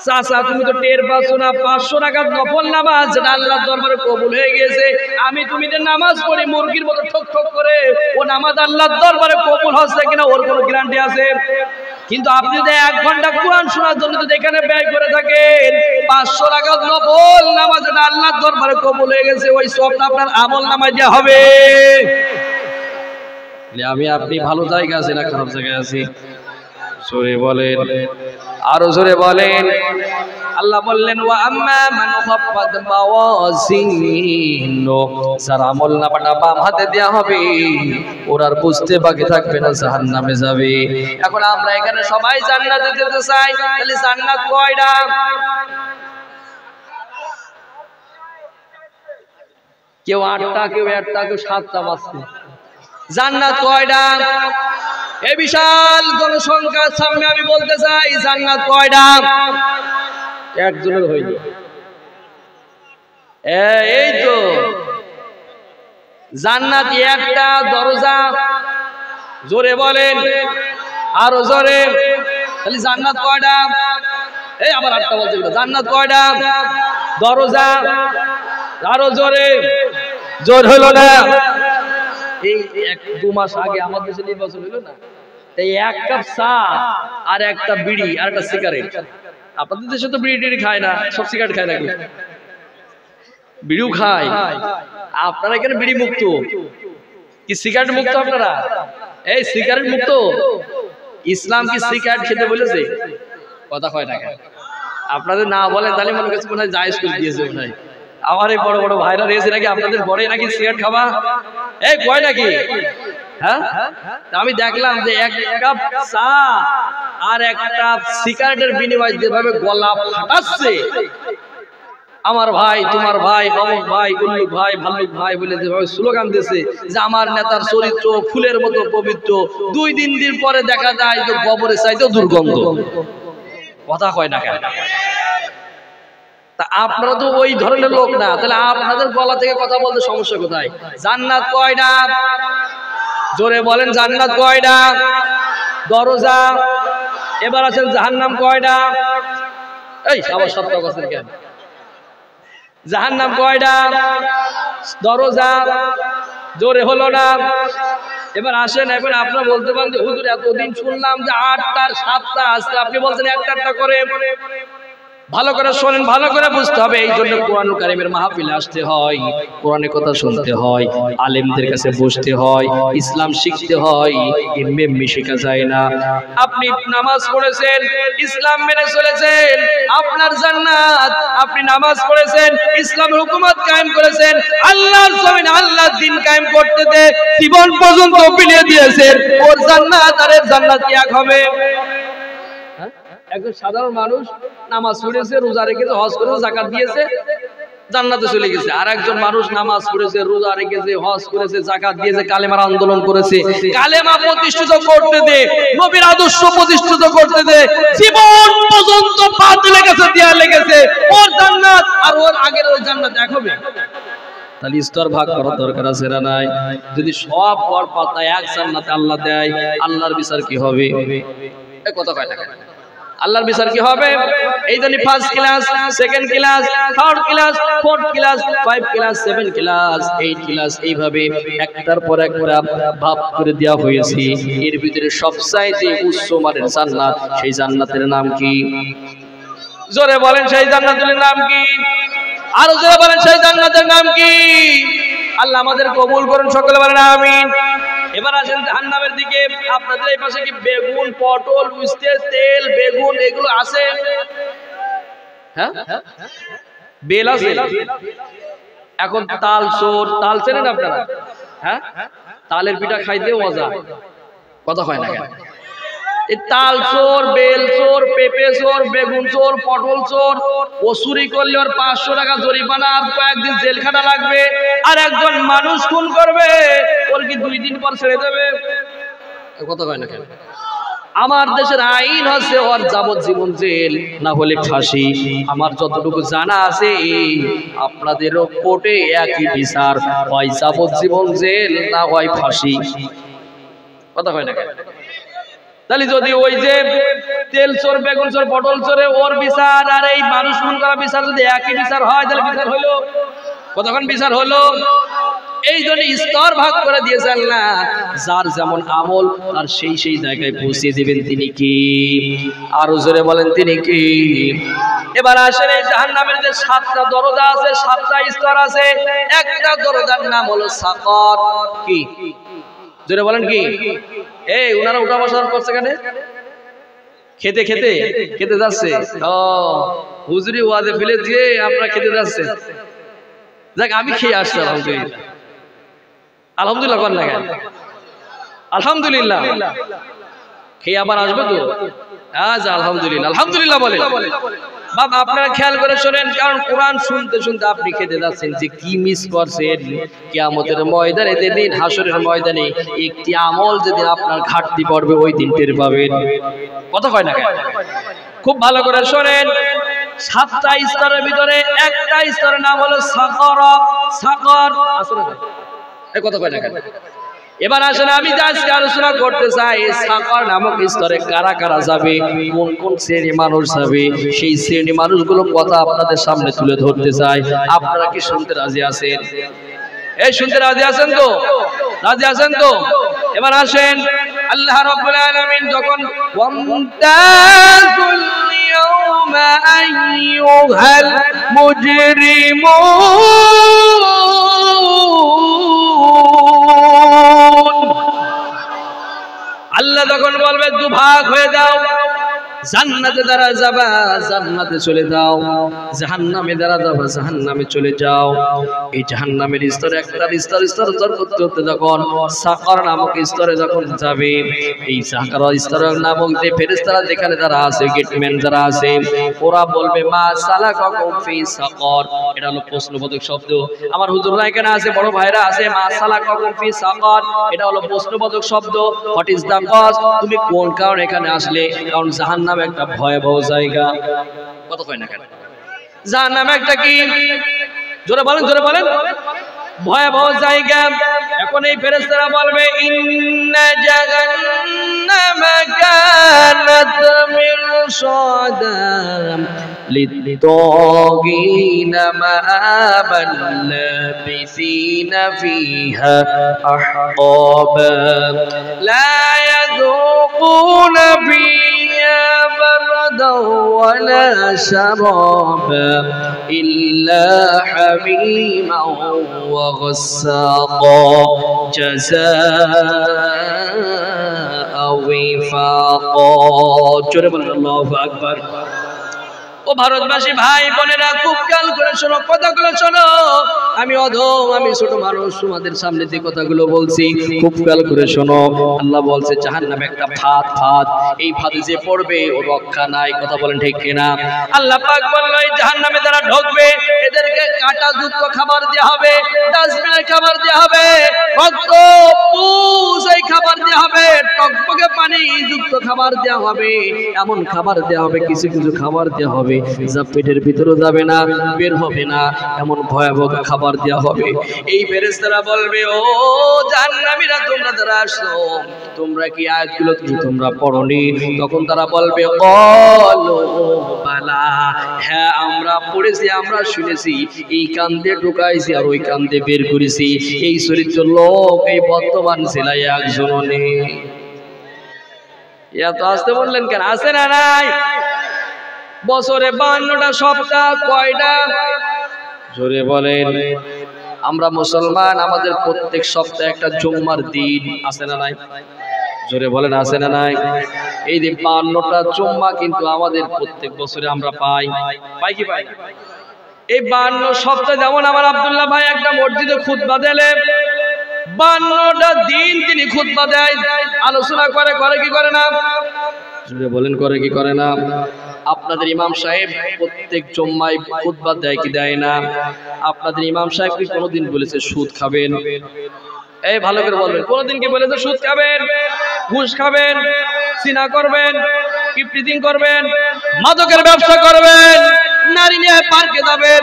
Speaker 1: চাচা তুমি তো টের পাচ্ছ না, 500 রাকাত নফল নামাজ যেটা আল্লাহর দরবারে কবুল হয়ে গেছে, আমি তুমি যে নামাজ পড়ি মুরগির মতো ঠক ঠক করে, ও নামাজ আল্লাহর দরবারে কবুল হচ্ছে কিনা ওর কোনো গ্যারান্টি আছে? কিন্তু আপনি যদি 1 ঘন্টা কোরআন শোনার জন্য যদি এখানে ব্যয় করে থাকেন, 500 রাকাত নফল নামাজ যেটা আল্লাহর দরবারে কবুল হয়ে গেছে, ওই সবটা আপনার আমল নামায় দেওয়া হবে। আমি আপনি ভালো জায়গা আছে না খারাপ জায়গায় আছি? জোরে বলেন, আরো জোরে বলেন। আল্লাহ বললেন ওয়া আম্মা মান খাফফাত মাওয়াজিনু, যার আমলনামাটা বাম হাতে দেয়া হবে ওর আর বুঝতে বাকি থাকবে না, জাহান্নামে যাবে। এখন আমরা এখানে সবাই জান্নাতে যেতে চাই, তাহলে জান্নাত কয়টা? কেউ 8টা, কেউ 1টা, কেউ 7টা মাসে। জান্নাত কয়টা? এই বিশাল জনসংখ্যার সামনে আমি বলতে চাই, জান্নাত কয়টা? একজনের হয়নি। এই তো জান্নাত একটা দরজা। জোরে বলেন, আরো জোরে। তাহলে জান্নাত কয়টা? এই আবার 8টা বলছে। জান্নাত কয়টা? দরজা। আরো জোরে। জোর হলো না। এই 1-2 মাস আগে আমাদের দেশে নির্বাচন হলো না, এই 1 কাপ চা আর একটা বিড়ি আর একটা সিগারেট। আপনাদের দেশে তো বিড়ি টিড়ি খায় না, সব সিগারেট খায় নাকি? বিড়িও খায়। আপনারা এখানে বিড়ি মুক্ত কি সিগারেট মুক্ত? আপনারা এই সিগারেট মুক্ত। ইসলাম কি সিগারেট খেতে বলেছে? কথা কয় না কেন? আপনাদের না বলেন তাহলে মনে করছে মনে হয় জায়েজ করে দিয়েছে মনে হয়। আমার এই বড় বড় ভাইরা রয়েছে নাকি আপনাদের ঘরে নাকি সিগারেট খাবা? এই কয় নাকি? হ্যাঁ, আমি দেখলাম যে 1 কাপ চা আর একটা সিগারেটের বিনিময়ে যেভাবে গলা ফাটাচ্ছে, আমার ভাই, তোমার ভাই, অমুক ভাই, উল্লুক ভাই, ভাল্লুক ভাই বলে যেভাবে স্লোগান দিয়েছে যে আমার নেতার চরিত্র ফুলের মতো পবিত্র, 2 দিন পরে দেখা যায় যে গোবরের চাইতেও দুর্গন্ধ। কথা কয় না কেন? তা আপনারা তো ওই ধরনের লোক না, তাহলে আপনাদের গলা থেকে কথা বলতে সমস্যা কোথায়? জান্নাত কয়টা? জোরে বলেন, জান্নাত কয়টা? দরজা। এবার আছেন জাহান্নাম কয়টা? এই আবার 7টা কথা কেন? জাহান্নাম কয়টা? দরজা। জোরে হলো না। এবার আসেন, এবার আপনারা বলতে পারেন যে হুজুর এতদিন শুনলাম যে 8টার 7টা, আজকে আপনি বলছেন একটা করে। ভালো করে শোনেন, ভালো করে বুঝতে হবে। এই জন্য কোরআন কারীমের মাহফিলে আসতে হয়, কোরআনের কথা শুনতে হয়, আলেমদের কাছে বসতে হয়, ইসলাম শিখতে হয়। এমনি শেখা যায় না। আপনি নামাজ পড়েছেন, ইসলাম মেনে চলেছেন, আপনার জান্নাত। আপনি নামাজ পড়েছেন, ইসলামের হুকুমত কায়েম করেছেন, আল্লাহর জমিনে আল্লাহর দ্বীন কায়েম করতে দে জীবন পর্যন্ত বিলিয়ে দিয়েছেন, ওর জান্নাত আর এর জান্নাত কি এক হবে? একজন সাধারণ মানুষ নামাজ পড়েছে, রোজা রেখেছে, হজ করেছে, যাকাত দিয়েছে, জান্নাতে চলে গেছে। আর একজন মানুষ নামাজ পড়েছে, রোজা রেখেছে, হজ করেছে, যাকাত দিয়েছে, কালেমার আন্দোলন করেছে, কালেমা প্রতিষ্ঠিত করতে দে, নবীর আদর্শ প্রতিষ্ঠিত করতে দে, জীবন পর্যন্ত পাত লেগেছে, দিয়া লেগেছে, ওর জান্নাত আর ওর আগের ওই জান্নাত এক হবে। তাহলে স্তর ভাগ করার দরকার আছে না নাই? যদি সব পর পাতা এক জান্নাতে আল্লাহ দেয়, আল্লাহর বিচার কি হবে? এই কথা কয় না, আল্লাহর বিচার কি হবে? এই জন্য first class, second class, third class, fourth class, 5 class, 7 class, 8 class, এইভাবে একটার পর একটা ভাগ করে দেওয়া হয়েছে। এর ভিতরে সবচাইতে উচ্চ মানের জান্নাত, সেই জান্নাতের নাম কি? জোরে বলেন, সেই জান্নাতের নাম কি? আরো জোরে বলেন, সেই জান্নাতের নাম কি? আল্লাহ আমাদের কবুল করুন, সকলে বলেন আমিন। এবার আসেন জাহান্নামের দিকে। আপনাদের এই পাশে কি বেগুন, পটল, উস্তে, তেল, বেগুন এগুলো আছে? হ্যাঁ, বেল আছে। এখন তাল চোর, তাল চেনেন আপনারা? হ্যাঁ, তালের পিঠা খাইতে মজা, কথা হয় না কেন? এই তাল চোর, বেল চোর, পেঁপে চোর, বেগুন চোর, পটল চোর, ও চুরি করলে ওর 500 টাকা জরিমানা আর কয়েকদিন জেলখানা লাগবে। আর একজন মানুষ খুন করবে, ওর কি 2 দিন পর ছেড়ে দেবে? কথা হয় না কেন? আমার দেশের আইন হচ্ছে ওর যাবজ্জীবন জেল, না হলে ফাঁসি। আমার যতটুকু জানা আছে আপনাদেরও কোর্টে একই বিচার, হয় যাবজ্জীবন জেল না হয় ফাঁসি। কথা হয় না কেন? তাহলে যদি ওই যে তেল চোর, বেগুন চোর, পটল চোরে ওর বিচার আর এই মানুষ খুন করা বিচার যদি একই বিচার হয়, তাহলে বিচার হলো কতক্ষণ? বিচার হলো। এই জন্য স্তর ভাগ করে দিয়েছেন না, যার যেমন আমল আর সেই জায়গায় পৌঁছে দিবেন। তিনি কি? আরো জোরে বলেন, তিনি কি? এবার আসেন এই জাহান্নামের যে 7টা দরজা আছে, 7টা স্তর আছে। একটা দরজার নাম হলো সাকর। কি? জোরে বলেন কি? এই ওনারা উঠা বসা করছে কেন? খেতে খেতে খেতে যাচ্ছে। ও হুজুরি ওয়াজে ফেলে দিয়ে আপনারা খেতে যাচ্ছে। দেখ আমি খেয়ে আসছি, আলহামদুলিল্লাহ। আলহামদুলিল্লাহ কোন লাগে? আলহামদুলিল্লাহ। খেয়ে আবার আসবে তো? আচ্ছা আলহামদুলিল্লাহ, আলহামদুলিল্লাহ বলে। বাবা আপনারা খেয়াল করে শোনেন, কারণ কোরআন শুনতে শুনতে আপনি খেতে যাচ্ছেন যে কি মিস করছেন। কিয়ামতের ময়দানে, যেদিন হাসরের ময়দানে একটি আমল যেদিন আপনার ঘাটতি পড়বে, ওই দিন টের পাবেন। কথা কয় না কেন? খুব ভালো করে শোনেন। 7টা স্তরের ভিতরে একটা স্তরের নাম হলো সাকর। সাকর আসলে এই কথা কয় না কেন? এবার আসলে আমি আজকে আলোচনা করতে চাই, সাকর নামক স্তরে কারা কারা যাবে, কোন কোন শ্রেণী মানুষ যাবে, সেই শ্রেণী মানুষগুলোর কথা আপনাদের সামনে তুলে ধরতে চাই। আপনারা কি শুনতে রাজি আছেন? এই শুনতে রাজি আছেন তো? রাজি আছেন তো? এবার আসেন, আল্লাহ রাব্বুল আলামিন যখন ওয়ামতাজুল ইয়াউমা আইয়ুহাল মুজরিমুন, আল্লাহ তখন বলবে দুভাগ হয়ে যাও, জান্নাতে যারা যাবা জান্নাতে চলে যাও, জাহান্নামে যারা যাবা জাহান্নামে চলে যাও। এই জাহান্নামের স্তরে একটা স্তর স্তর স্তর করতে করতে যখন সাকর নামক স্তরে যখন যাবে, এই সাকর স্তরের নামক যে ফেরেশতারা যেখানে যারা আছে, গেটম্যান যারা আছে, ওরা বলবে মা সালাকাকুম ফি সাকর। এটা হলো প্রশ্নবোধক শব্দ। আমার হুজুররা এখানে আছে, বড় ভাইরা আছে। মা সালাকাকুম ফি সাকর, এটা হলো প্রশ্নবোধক শব্দ। What is the cause? তুমি কোন কারণে এখানে আসলে? কারণ জাহান্নাম একটা ভয়াবহ জায়গা। কত কয় না কেন? জাহান্নাম একটা কি? জোরে বলেন, জোরে বলেন। ভয়াবহ জায়গা। এখন এই ফেরেশতারা বলবে ইন্না জাহান্নামা কানাত মিরসাদাম লিত্তাগিনা মাআবান লাবিসিনা ফিহা আহকাবা লা ইয়াযুকুনা ফিহা بردا ولا شرابا إلا حميما وغساقا جزاء وفاقا. الله أكبر. ও ভারতবাসী ভাই বোনেরা, খুব খেয়াল করে শোনো, কথাগুলো শোনো। আমি অধম, আমি ছোট মানুষ, তোমাদের সামনে যে কথাগুলো বলছি খুব খেয়াল করে শোনো। আল্লাহ বলছে জাহান্নামে একটা ফাঁদ, এই ফাঁদে যে পড়বে ও রক্ষা নাই। কথা বলেন ঠিক কিনা? আল্লাহ পাক বললেন এই জাহান্নামে যারা ঢুকবে এদেরকে কাঁটাযুক্ত খাবার দেওয়া হবে, ডাস্টবিনের খাবার দেওয়া হবে, রক্ত পুষ এই খাবার দেওয়া হবে, টকটকে পানি যুক্ত খাবার দেওয়া হবে, এমন খাবার দেওয়া হবে, কিছু কিছু খাবার দেওয়া হবে যা পেটের ভিতরে যাবে না, বের হবে না, এমন ভয়াবহ খাবার দেওয়া হবে। এই ফেরেশতারা বলবে ও জাহান্নামীরা, তোমরা যারা আসছো তোমরা কি আয়াতগুলো তোমরা পড়োনি? তখন তারা বলবে ক্বালু বালা, হ্যাঁ আমরা পড়েছি, আমরা শুনেছি, এই কান দিয়ে ঢুকাইছি আর ওই কান দিয়ে বের করেছি। এই চরিত্র লোক এই বর্তমান জেলায় একজনও নেই। এত আসতে বললেন কেন? আছে না নাই? বছরে 52টা সপ্তাহ, কয়টা জোরে বলেন? আমরা মুসলমান, আমাদের প্রত্যেক সপ্তাহে একটা জুম্মার দিন আছে না নাই? জোরে বলেন আছে না নাই? এই যে 52টা জুম্মা কিন্তু আমাদের প্রত্যেক বছরে আমরা পাই কি পাই? এই 52 সপ্তাহে যেমন আমার আব্দুল্লাহ ভাই একটা মসজিদে খুতবা দিলেন, 52টা দিন তিনি খুতবা দেয়, আলোচনা করে কি করে না? জোরে বলেন করে কি করে না? আপনাদের ইমাম সাহেব প্রত্যেক জুম্মায় খুতবা দেয় কি দেয় না? আপনাদের ইমাম সাহেব কি কোনোদিন বলেছে সুদ খাবেন? এই ভালো করে বলবেন, কোনোদিন কি বলেছে সুদ খাবেন, ঘুষ খাবেন, সিনা করবেন, কিপটিজিং করবেন, মাদকের ব্যবসা করবেন, নারী নিয়ে পার্কে যাবেন,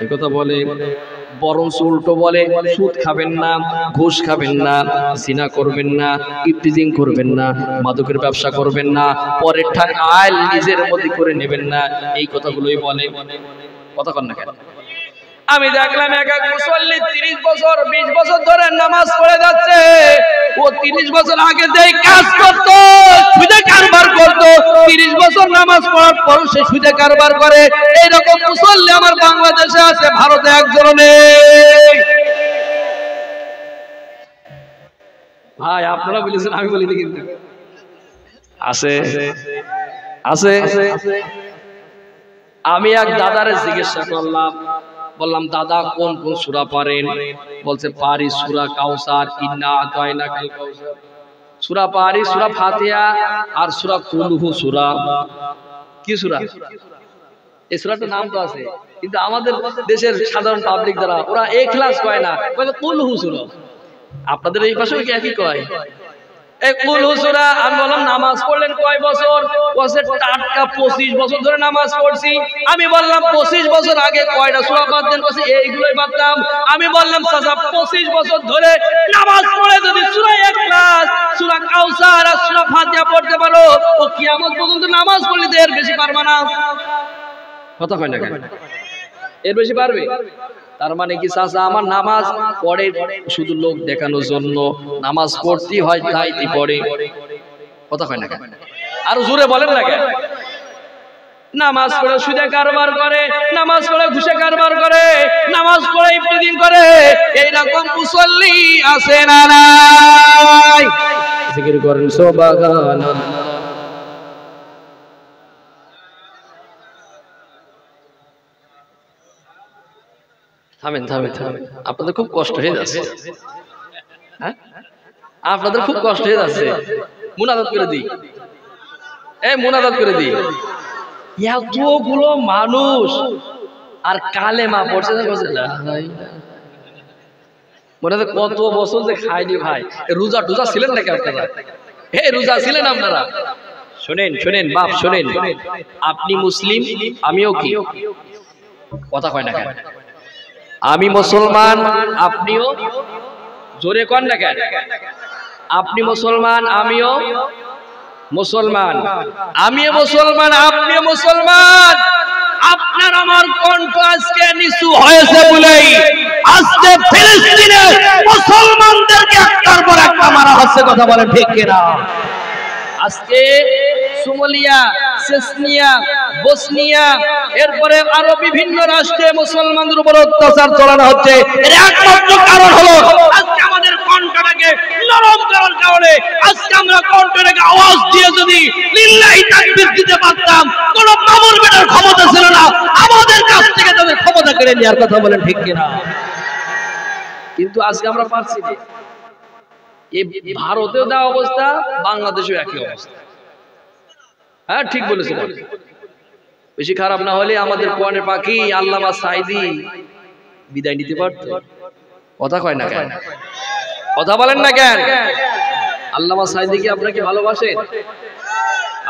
Speaker 1: এই কথা বলে? বরং উল্টো বলে সুদ খাবেন না, ঘুষ খাবেন না, সিনা করবেন না, কিপটিজিং করবেন না, মাদকের ব্যবসা করবেন না, পরের ঠাক আইল নিজের মধ্যে করে নেবেন না, এই কথাগুলোই বলে। কথা কন না কেন? আমি দেখলাম এক মুসল্লি 30 বছর 20 বছর ধরে নামাজ পড়ে যাচ্ছে, ও 30 বছর আগে যেই কাজ করতো, সুদে কারবার করতো, 30 বছর নামাজ পড়ার পর সে সুদে কারবার করে। এইরকম মুসল্লি আমার বাংলাদেশে আছে, ভারতে একজন নেই। ভাই আপনারা বলেছেন, আমি বলিনি কিন্তু আছে। আমি এক দাদারে জিজ্ঞাসা করলাম, বললাম দাদা কোন কোন সূরা পারেন? বলছে পারি সূরা কাউসার, ইন্না আতাইনাকাল কাউসার, সূরা পারি, সূরা ফাতিহা আর সূরা কুলহু সূরা। কি সূরা? এই সূরাটার নাম তো আছে, কিন্তু আমাদের দেশের সাধারণ পাবলিক যারা ওরা ইখলাস কয় না, কয় কুলহু সূরা। আপনাদের এই পাশেও কি একই কয়? কুলহু সূরা। আমি বললাম নামাজ পড়লেন কয় বছর? বলছে টাটকা 25 বছর ধরে নামাজ পড়ছি। আমি বললাম 25 বছর আগে কয়টা সূরা পড়তেন? বলছে এইগুলোই পড়তাম। আমি বললাম চাচা 25 বছর ধরে নামাজ পড়ে যদি সূরা ইখলাস, সূরা কাউসার আর সূরা ফাতিহা পড়তে পারো, ও কিয়ামত পর্যন্ত নামাজ পড়লে এর বেশি পারবে না। কথা কয় না কেন? এর বেশি পারবে? তার মানে কি চাচা আমার নামাজ পড়ে শুধু লোক দেখানোর জন্য, নামাজ পড়তেই হয় তাই পড়ে? কথা কয় না কেন? আর জোরে বলেন না কেন? নামাজ পড়ে সুদে কারবার করে, নামাজ পড়ে ঘুষে কারবার করে, নামাজ পড়ে ইফতিজিং করে, এইরকম মুসল্লি আছে না নাই? জিকির করেন সুবহানাল্লাহ। থামেন, আপনাদের খুব কষ্ট হয়ে যাচ্ছে। হ্যাঁ, আপনাদের খুব কষ্ট হয়ে যাচ্ছে। মুনাজাত করে দিই, মুনাজাত করে দিই। এতগুলো মানুষ আর কালেমা পড়ছে, মনে হয় কত বছর যে খাইনি ভাই। রোজা ছিলেন নাকি আপনারা? রোজা ছিলেন আপনারা? শোনেন বাপ, শোনেন, আপনি মুসলিম, আমিও কি? কথা কয় না কেন? আমি মুসলমান, আপনিও। জোরে কন না কেন? আপনি মুসলমান, আমিও মুসলমান, আমিও মুসলমান, আপনিও মুসলমান। আপনার আমার কণ্ঠ আজকে নিচু হয়েছে বলেই আজকে ফিলিস্তিনে মুসলমানদেরকে একটার পর একটা মারা হচ্ছে। কথা বলেন ঠিক কিনা? আজকে সোমালিয়া, চেচনিয়া, বসনিয়া, এরপরে আরো বিভিন্ন রাষ্ট্রে মুসলমানদের উপর অত্যাচার চালানো হচ্ছে। এর একমাত্র কারণ হলো আজকে আমাদের কণ্ঠটাকে নরম করার কারণে। আজকে আমরা কণ্ঠটাকে আওয়াজ দিয়ে যদি লিল্লাহি তাকবীর দিতে পারতাম, কোন মামুর বেটার খবর কেড়ে নেওয়ার কথা বলেন ঠিক কিনা? কিন্তু আজকে আমরা পারছি না। এই ভারতেও দেওয়া অবস্থা, বাংলাদেশেও একই অবস্থা। হ্যাঁ ঠিক বলেছেন। বেশি খারাপ না হলে আমাদের কোরআনের পাখি আল্লামা সাঈদী বিদায় নিতে পারত। কথা কয় না কেন? কথা বলেন না কেন? আল্লামা সাঈদী কি আপনারা কি ভালোবাসেন?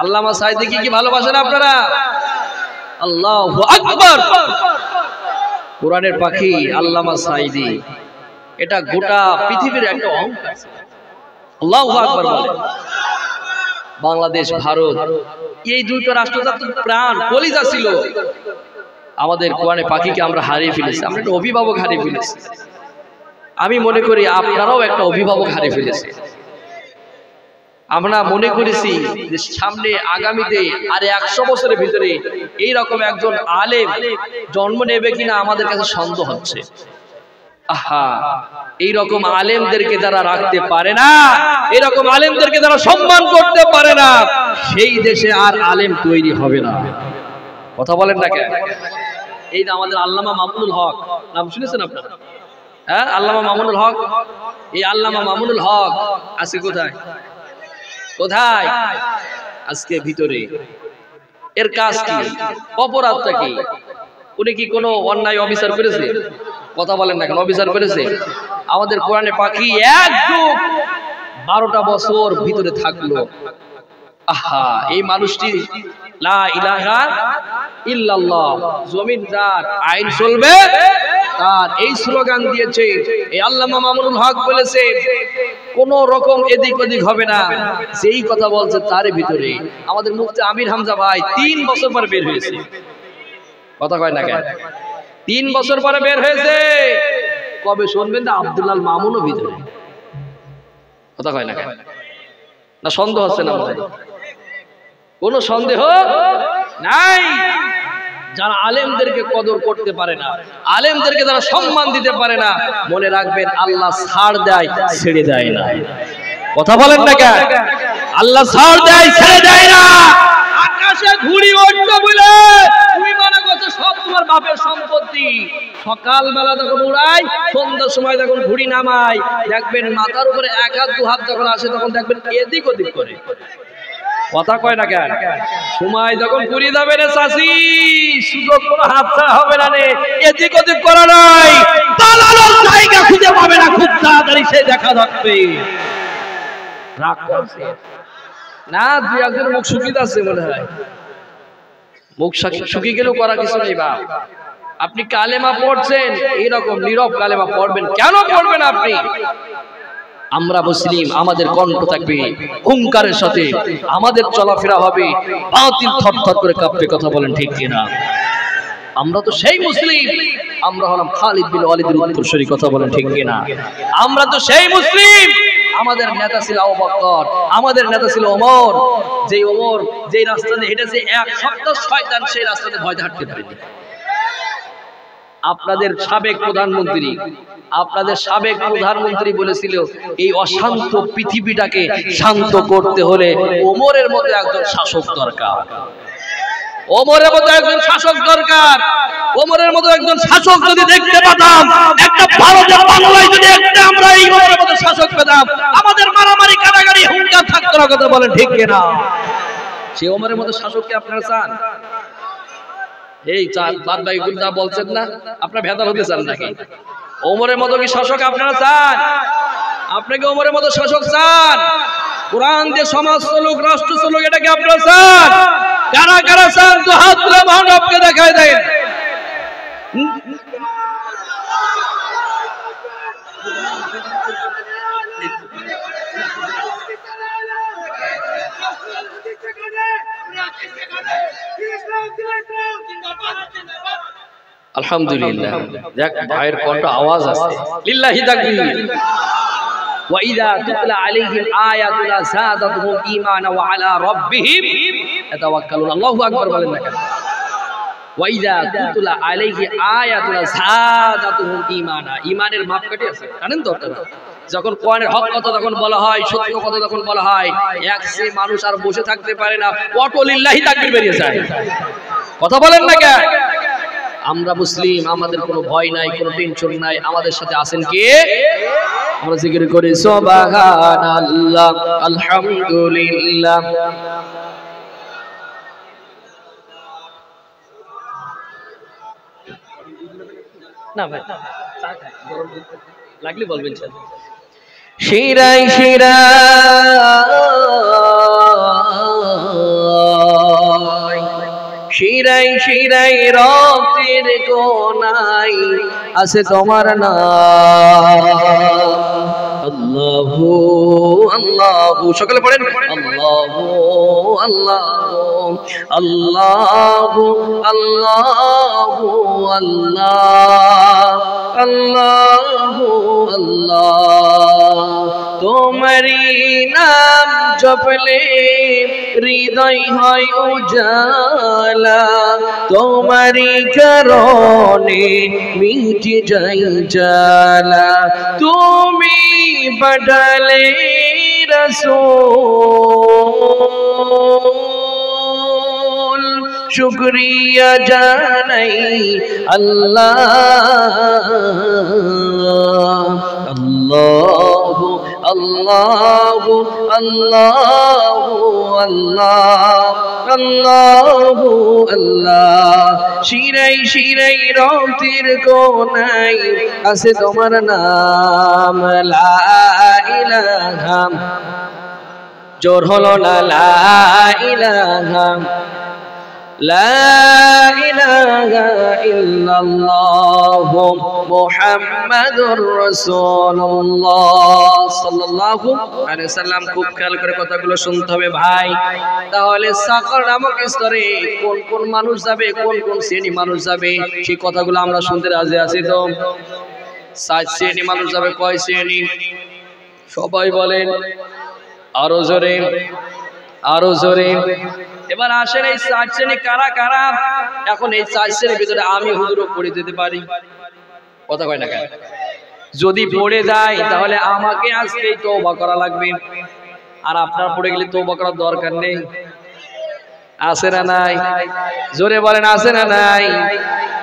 Speaker 1: আল্লামা সাঈদী কি ভালোবাসেন আপনারা? আল্লাহু আকবার। কোরআনের পাখি আল্লামা সাঈদী, এটা গোটা পৃথিবীর একটা অহংকার। আল্লাহু আকবার বলেন। বাংলাদেশ ভারত এই দুটো রাষ্ট্রজাতির প্রাণ কলিজা ছিল, আমাদের কোরআনের পাখিকে আমরা হারিয়ে ফেলেছি। আমরা একটা অভিভাবক হারিয়ে ফেলেছি। আমি মনে করি আপনারাও একটা অভিভাবক হারিয়ে ফেলেছে। আমরা মনে করেছি যে সামনে আগামীতে আর 100 বছরের ভিতরে এইরকম একজন আলেম জন্ম নেবে কিনা আমাদের কাছে সন্দেহ হচ্ছে। আহা, এইরকম আলেমদেরকে যারা রাখতে পারে না, এরকম আলেমদেরকে যারা সম্মান করতে পারে না, সেই দেশে আর আলেম তৈরি হবে না। কথা বলেন না কেন? এই যে আমাদের আল্লামা মামুনুল হক, নাম শুনেছেন আপনারা? হ্যাঁ, আল্লামা মামুনুল হক। এই আল্লামা মামুনুল হক আছে কোথায়? কোথায়? আজকে ভিতরে। এর কাজ কি? অপরাধটা কি? উনি কি কোনো অন্যায় অবিচার করেছে? কথা বলেন না কেন? অবিচার করেছে? আমাদের কোরআনে পাখি এক যুগ 12টা বছর ভিতরে থাকলো। আহা, এই মানুষটি লা ইলাহা ইল্লাল্লাহ, জমিন যার, আইন চলবে তার, এই স্লোগান দিয়েছে। এই আল্লামা মামুনুল হক বলেছে কোন রকম এদিক ওদিক হবে না। যেই কথা বলছে তার ভিতরে আমাদের মুফতি আমির হামজা ভাই 3 বছর পরে বের হয়েছে। কথা কয় না কেন? 3 বছর পরে বের হয়েছে। কবে শুনবেন না আব্দুল্লাহ মামুনও ভিতরে? কথা কয় না কেন? না সন্দেহ আছে না? কোন সন্দেহ নাই। যারা আলেমদেরকে কদর করতে পারে না, আলেমদেরকে যারা সম্মান দিতে পারে না, মনে রাখবেন আল্লাহ ছাড় দেয়, ছেড়ে দেয় না। কথা বলেন না কেন? আল্লাহ ছাড় দেয়, ছেড়ে দেয় না। আকাশে ঘুড়ি উঠতো বলে তুমি মনে করছো সব তোমার বাপের সম্পত্তি। সকালবেলা যখন উড়াই, সন্ধ্যার সময় যখন ঘুড়ি নামাই, দেখবেন মাথার উপরে 1 হাত 2 হাত যখন আসে তখন দেখবেন এদিক ওদিক করে। কথা কয় না কেন? সময় যখন ঘুরিয়ে যাবে রে চাচি, সুযোগ কোনো হাতছাড়া হবে না রে, এদিক ওদিক করা নাই। দালালের জায়গা খুঁজে পাবে না, খুব তাড়াতাড়ি সে দেখা যাবে। রাগ করছে না? 2-1 মুখ শুকিয়ে আছে মনে হয়। মুখ শুকিয়ে গেলেও করা কিছু নেই বাপ। আপনি কালেমা পড়ছেন, এইরকম নীরব কালেমা পড়বেন। কেন পড়বেন আপনি? আমরা মুসলিম, আমাদের কণ্ঠ থাকবে হুঙ্কারের সাথে, আমাদের চলাফেরা হবে বাতিল থরথর করে কাঁপবে। কথা বলেন ঠিক কিনা? আমরা তো সেই মুসলিম, আমরা হলাম খালিদ বিন ওয়ালিদের উত্তরসূরি। কথা বলেন ঠিক কিনা? আমরা তো সেই মুসলিম। আমাদের নেতা ছিল আবু বকর, আমাদের নেতা ছিল ওমর। যেই ওমর যেই রাস্তা দিয়ে হেঁটেছে 1 সপ্তাহ শয়তান সেই রাস্তাতে ভয় হাঁটতে পারেনি। আপনাদের সাবেক প্রধানমন্ত্রী বলেছিল এই অশান্ত পৃথিবীটাকে শান্ত করতে হলে ওমরের মতো একজন শাসক দরকার। ওমরের মতো একজন শাসক দরকার। ওমরের মতো একজন শাসক যদি দেখতে পেতাম, একটা ভারতের বাংলায় যদি একটা আমরা এই ওমরের মতো শাসক পেতাম, আমাদের মারামারি কাটাকাটি হুঙ্কার থাকতো না। কথা বলেন ঠিক কিনা? সেই ওমরের মতো শাসককে আপনারা চান? এই বাদ বাকি গুলো বলছেন না, আপনারা ভেদাল হতে চান নাকি? ওমরের মতো কি শাসক আপনারা চান? আপনাকে ওমরের মতো শাসক চান? কোরআন দিয়ে সমাজ চলুক, রাষ্ট্র চলুক, এটা কি আপনারা চান? কারা কারা চান? তো হাত তুলে মানবকে দেখায় দেন। আলহামদুলিল্লাহ, দেখ ভাইয়ের কণ্ঠ আওয়াজ আছে। লিল্লাহি তাকবীর। ওয়া ইযা তুতলা আলাইহিম আয়াতুনা যাদাতুহুম ঈমানা ওয়া আলা রাব্বিহিম ইয়াতাওয়াক্কালুন। আল্লাহু আকবার বলেন না কেন? ওয়া ইযা তুতলা আলাইহি আয়াতুনা যাদাতুহুম ঈমানা। ঈমানের মাপকাঠি আছে, জানেন তো আপনারা? যখন কোরআনের হক কথা যখন বলা হয়, সত্য কথা যখন বলা হয়, এক সে মানুষ আর বসে থাকতে পারে না, অটো লিল্লাহি তাকবীর বেরিয়ে যায়। কথা বলেন না কেন? আমরা মুসলিম, আমাদের কোনো ভয় নাই, কোনো টেনশন নাই। আমাদের সাথে আছেন কে? আমরা জিকির করি সুবহানাল্লাহ, আলহামদুলিল্লাহ। না ভাই লাগলে বলবেন। শিরাই শিরাই শিরাই রক্তের কোনাই আছে তোমার নাম। আল্লাহু আল্লাহু, সকলে পড়েন আল্লাহু আল্লাহু আল্লাহু আল্লাহু আল্লাহ আল্লাহু আল্লাহ। তোমারি নাম জপলে হৃদয় হয় উজালা, তোমারি কারণে মিটে যায় জ্বালা। তুমি পাঠালে রাসূল, শুকরিয়া জানাই আল্লাহ। আল্লাহু আল্লাহু আল্লাহু আল্লাহ আল্লাহু আল্লাহ। শিরাই শিরাই রক্তের কোনাই আছে তোমার নাম। লা ইলাহা, জোর হলো না, লা ইলাহা লা ইলাহা ইল্লাল্লাহু মুহাম্মাদুর রাসূলুল্লাহ সাল্লাল্লাহু আলাইহি সাল্লাম। খুব খেয়াল করে কথাগুলো শুনতে হবে ভাই। তাহলে সাকর নামক স্তরে কোন কোন মানুষ যাবে, কোন কোন শ্রেণী মানুষ যাবে, সেই কথাগুলো আমরা শুনতে রাজি আছি তো? 7 শ্রেণী মানুষ যাবে। কয় শ্রেণী? সবাই বলেন আরো জোরে, আরো জোরে। এবার আসেন এই 7 শ্রেণী কারা কারা? এখন এই 4 শ্রেণীর ভিতরে আমি হুজুরও পড়ে দিতে পারি, কথা কয় না কেন? যদি পড়ে যায় তাহলে আমাকে আজকেই তওবা করা লাগবে, আর আপনার পড়ে গেলে তওবা করার দরকার নেই। আছে না নাই? জোরে বলেন আছে না নাই?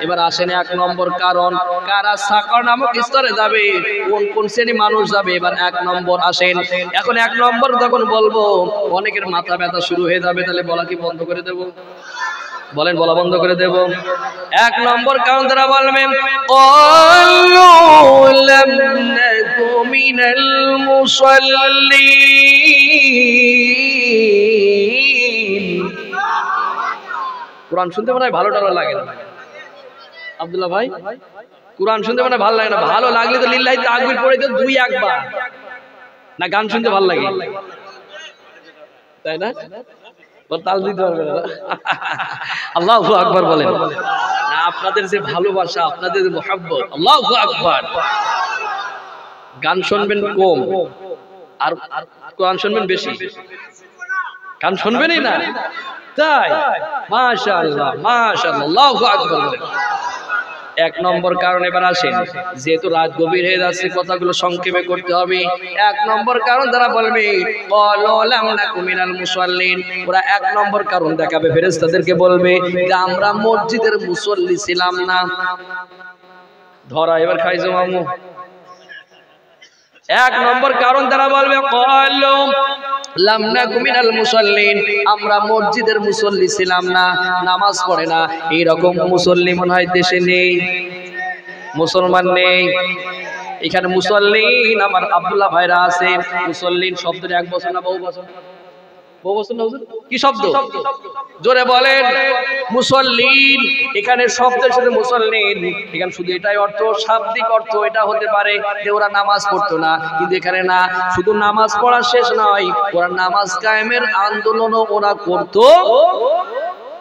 Speaker 1: এবার আসেন 1 নম্বর কারণ, কারা সাকর নামক স্তরে যাবে, কোন কোন শ্রেণী মানুষ যাবে। এবার 1 নম্বর আসেন। এখন 1 নম্বর যখন বলবো অনেকের মাথা ব্যথা শুরু হয়ে যাবে, তাহলে বলা কি বন্ধ করে দেব? বলেন বলা বন্ধ করে দেব। 1 নম্বর কারণ তারা বলবেন ক্বালু লাম নাকু মিনাল মুসাল্লিন। কোরআন শুনতে মনে হয় ভালো টালো লাগে না আব্দুল্লাহ ভাই? কোরআন শুনতে মনে ভালো লাগে না? ভালো লাগলে তো লিল্লাহি তাকবীর পড়ে তো 2 একবার। না গান শুনতে ভালো লাগে, তাই না? তাল দিতে পারবে না। আল্লাহু আকবার বলেন। না, আপনাদের যে ভালোবাসা, আপনাদের যে মুহাব্বত, আল্লাহু আকবার। গান শুনবেন কম আর কোরআন শুনবেন বেশি। গান শুনবেনই না, তাই? মাশাআল্লাহ মাশাআল্লাহ, আল্লাহু আকবার বলেন। 1 নম্বর কারণ এবার আসেন, যেহেতু রাত গভীর হয়ে যাচ্ছে কথাগুলো সংক্ষেপে করতে হবে। 1 নম্বর কারণ তারা বলবে ক্বালু লাম নাকু মিনাল মুসাল্লিন। ওরা 1 নম্বর কারণ দেখাবে, ফেরেশতাদেরকে বলবে যে আমরা মসজিদের মুসল্লি ছিলাম না। ধরা এবার খাইছো মামু। 1 নম্বর কারণ তারা বলবে ক্বালু লাম নাকু মিনাল মুসাল্লিন, আমরা মসজিদের মুসল্লি ছিলাম না, নামাজ পড়ে না। এইরকম মুসল্লি মনে হয় দেশে নেই, মুসলমান নেই। এখানে মুসল্লিন আমার আব্দুল্লাহ ভাইরা আছে। মুসল্লিন শব্দের 1 বছর না বহু বছর? বহু বছর না হুজুর? কি শব্দ? জোরে বলেন। মুসল্লিন, এখানে শব্দের সাথে মুসল্লিন, এখানে শুধু এটাই অর্থ, শাব্দিক অর্থ এটা হতে পারে যে ওরা নামাজ পড়তো না, কিন্তু এখানে না, শুধু নামাজ পড়া শেষ নয়, ওরা নামাজ কায়েমের আন্দোলনও ওরা করতো।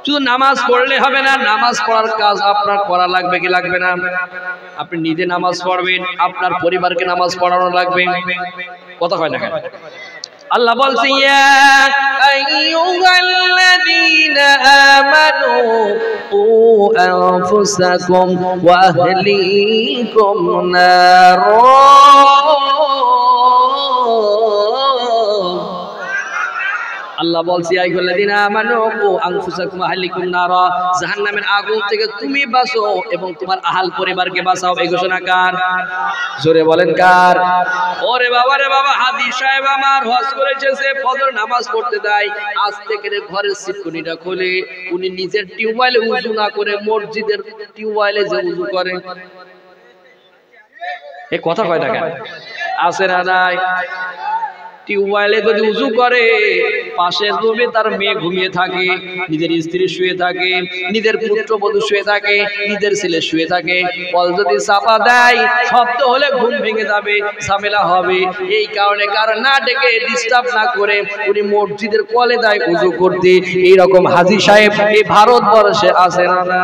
Speaker 1: শুধু নামাজ পড়লে হবে না, নামাজ পড়ার কাজ আপনার করা লাগবে কি লাগবে না? আপনি নিজে নামাজ পড়বেন, আপনার পরিবারকে নামাজ পড়ানো লাগবে, কথা হয় না কেন? আল্লাহ বলছে ইয়া আইয়ুহাল্লাযীনা আমানু কু আনফুসাকুম ওয়া আহলিকুম নার। আল্লাহ বলছে আইয়ুহাল্লাযীনা আমানু কু আনফুসাকুম ওয়া আহলিকুম নারা, জাহান্নামের আগুন থেকে তুমি বাঁচো এবং তোমার আহল পরিবারকে বাঁচাও। এই ঘোষণা কার? জোরে বলেন কার? ওরে বাবা রে বাবা, হাদি সাহেব আমার হজ করেছে, সে ফজর নামাজ পড়তে দেয়, আজ থেকে ঘরের সিটকুনিটা খুলে উনি নিজের টিউবওয়েলে উযু না করে মসজিদের টিউবওয়েলে যে উযু করে, এই কথা কয় টাকা আছে না নাই? টিউবওয়েলে যদি উযু করে, পাশের রুমে তার মেয়ে ঘুমিয়ে থাকে, নিজের স্ত্রী শুয়ে থাকে, নিজের পুত্রবধূ শুয়ে থাকে, নিজের ছেলে শুয়ে থাকে, কল যদি চাপা দেয় শব্দ হলে ঘুম ভেঙে যাবে, ঝামেলা হবে। এই কারণে কারণ না ডেকে ডিস্টার্ব না করে উনি মসজিদের কলে যায় উযু করতে। এইরকম হাজী সাহেব এই ভারতবর্ষে আছে না না?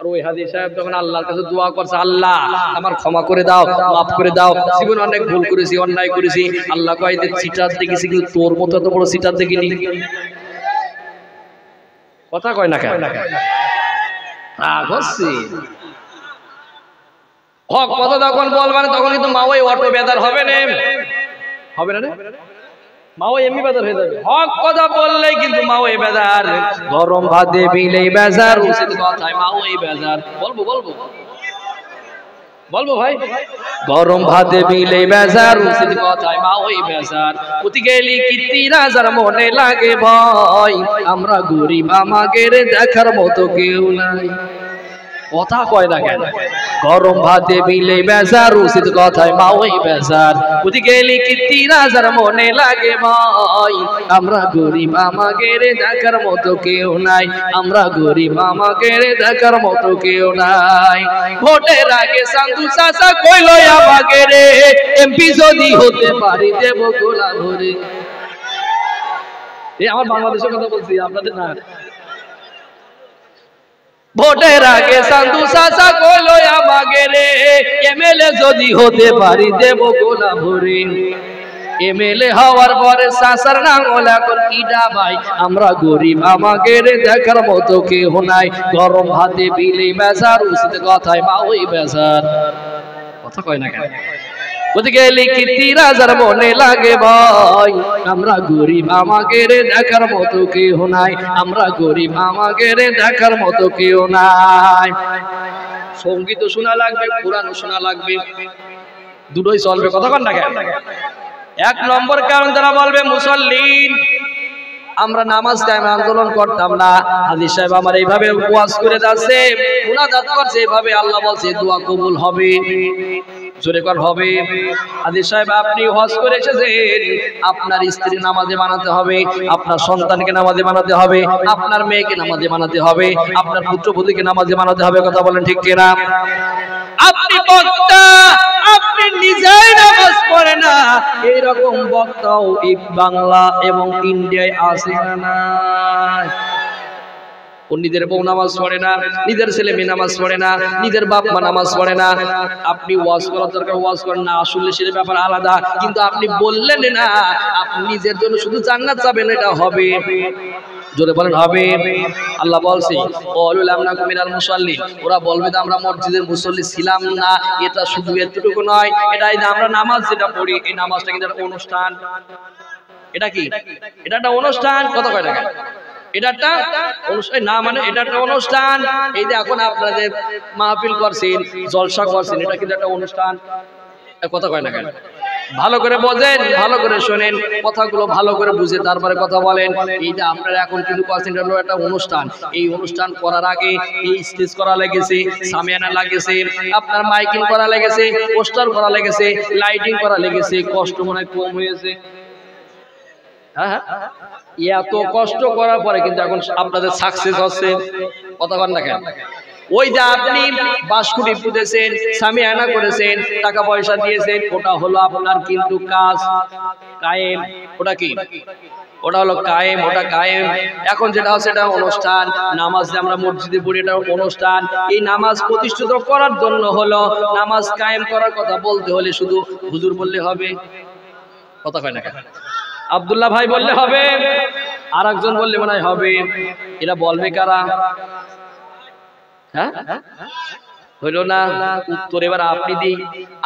Speaker 1: আর ওই হাজী সাহেব যখন আল্লাহর কাছে দোয়া করছে, আল্লাহ আমার ক্ষমা করে দাও, মাফ করে দাও, জীবনে অনেক ভুল করেছি, অন্যায় করেছি, আল্লাহ কয় যে চিটার দেখেছি কিন্তু তোর মতো এত বড় চিটার দেখিনি। কথা কয় না কেন? হক কথা যখন বলবেন তখন কিন্তু মা ওই অটো বেদার হবে না, হবে না? মা ওই এমনি বেদার হয়ে যাবে। হক কথা বললেই কিন্তু মা ওই বেদার। গরম ভাতে বিলে বেজার, উচিত কথায় মা ওই বেজার। বলবো বলবো বলবো ভাই, গরম ভাতে বিলে বেজার, উচিত কথায় মা ওই বেজার। পুতি গেলি কীর্তি রাজার মনে লাগে ভয়, আমরা গরিব আমাদের দেখার মতো কেউ নাই। কথা কয় না কেন? গরম ভাতে বিলে বেজার, উচিত কথায় মা ওই বেজার। পুতি গেলি কীর্তি রাজার মনে লাগে ভয়, আমরা গরিব আমাদের দেখার মতো কেউ নাই, আমরা গরিব আমাদের দেখার মতো কেউ নাই। ভোটের আগে সান্ধু চাচা কইল আমাকে রে, এমপি যদি হতে পারি দেব গোলা ভরে। এই আমার বাংলাদেশের কথা বলছি, আপনাদের না। ভোটের আগে সান্ধু চাচা কইল আমাকে রে, এমএলএ যদি হতে পারি দেব গোলা ভরে। এমএলএ হওয়ার পরে চাচার নাঙ্গল এখন কিডা ভাই, আমরা গরিব আমাদের দেখার মতো কেউ নাই। গরম ভাতে বিলে বেজার, উচিত কথায় মা ওই বেজার। কথা কয় না কেন? গেলি কীর্তি রাজার মনে লাগে ভয়, আমরা গরিব আমাদের দেখার মতো কেউ নাই, আমরা গরিব আমাদের দেখার মতো কেউ নাই। সঙ্গীত শোনা লাগবে, কোরআন শোনা লাগবে, দুটোই চলবে। কথা কন না কেন? এক নম্বর কারণ তারা বলবে মুসল্লিন, আমরা নামাজ কায়েম আন্দোলন করতাম না, হাজী সাহেব আমার এইভাবে ওয়াজ করে যাচ্ছে, মুনাজাত করছে, এইভাবে আল্লাহ বলছে দোয়া কবুল হবে। জোরে কর হবে। হাজী সাহেব আপনি হজ করে এসেছেন, আপনার স্ত্রী নামাজে বানাতে হবে, আপনার সন্তানকে নামাজে বানাতে হবে, আপনার মেয়েকে নামাজে বানাতে হবে, আপনার পুত্রবধূকে নামাজে বানাতে হবে। কথা বলেন ঠিক কিনা? আপনি বক্তা, আপনি নিজেই নামাজ পড়ে না, এইরকম বক্তাও এই বাংলা এবং ইন্ডিয়ায় আছে না? ও নিজের বউ নামাজ পড়ে না, নিজের ছেলে মেয়ে নামাজ পড়ে না, নিজের বাপ মা নামাজ পড়ে না। আপনি ওয়াজ করার দরকার ওয়াজ করেন না, আসলে সে ব্যাপার আলাদা, কিন্তু আপনি বললেন না আপনি নিজের জন্য শুধু জান্নাত চাবেন, এটা হবে? জোরে বলেন হবে। আল্লাহ বলছে মিনাল মুসাল্লিন, ওরা বলবে যে আমরা মসজিদের মুসল্লি ছিলাম না। এটা শুধু এতটুকু নয়, এটা আমরা নামাজ যেটা পড়ি, এই নামাজটা কিন্তু একটা অনুষ্ঠান। এটা কি? এটা একটা অনুষ্ঠান। কত কয় টাকা? এটা একটা অনুষ্ঠান না, মানে এটা একটা অনুষ্ঠান। এই যে এখন আপনাদের মাহফিল করছেন, জলসা করছেন, এটা কিন্তু একটা অনুষ্ঠান। কথা কয় না কেন? ভালো করে বোঝেন, ভালো করে শোনেন, কথাগুলো ভালো করে বুঝে তারপরে কথা বলেন। এই যে আপনারা এখন কিন্তু করছেন, এটা হলো একটা অনুষ্ঠান। এই অনুষ্ঠান করার আগে এই স্টেজ করা লেগেছে, সামিয়ানা লাগেছে, আপনার মাইকিং করা লেগেছে, পোস্টার করা লেগেছে, লাইটিং করা লেগেছে। কষ্ট মনে হয় কম হয়েছে? হ্যাঁ, এত কষ্ট করার পরে কিন্তু এখন আপনাদের সাকসেস হচ্ছে। কথা বলেন না কেন? ওই যে আপনি বাঁশকুটি পুঁতেছেন, সামিয়ানা করেছেন, টাকা পয়সা দিয়েছেন, ওটা হলো আপনার কিন্তু কাজ কায়েম। ওটা কি? ওটা হলো কায়েম, ওটা কায়েম। এখন যেটা হচ্ছে এটা অনুষ্ঠান। নামাজ যে আমরা মসজিদে পড়ি, এটা অনুষ্ঠান। এই নামাজ প্রতিষ্ঠিত করার জন্য হলো, নামাজ কায়েম করার কথা বলতে হলে শুধু হুজুর বললে হবে? কথা কয় না কেন? আব্দুল্লাহ ভাই বললে হবে? আর একজন বললে মনে হয় হবে? এরা বলবে কারা? হ্যাঁ, হইল না? উত্তর এবার আপনি দি,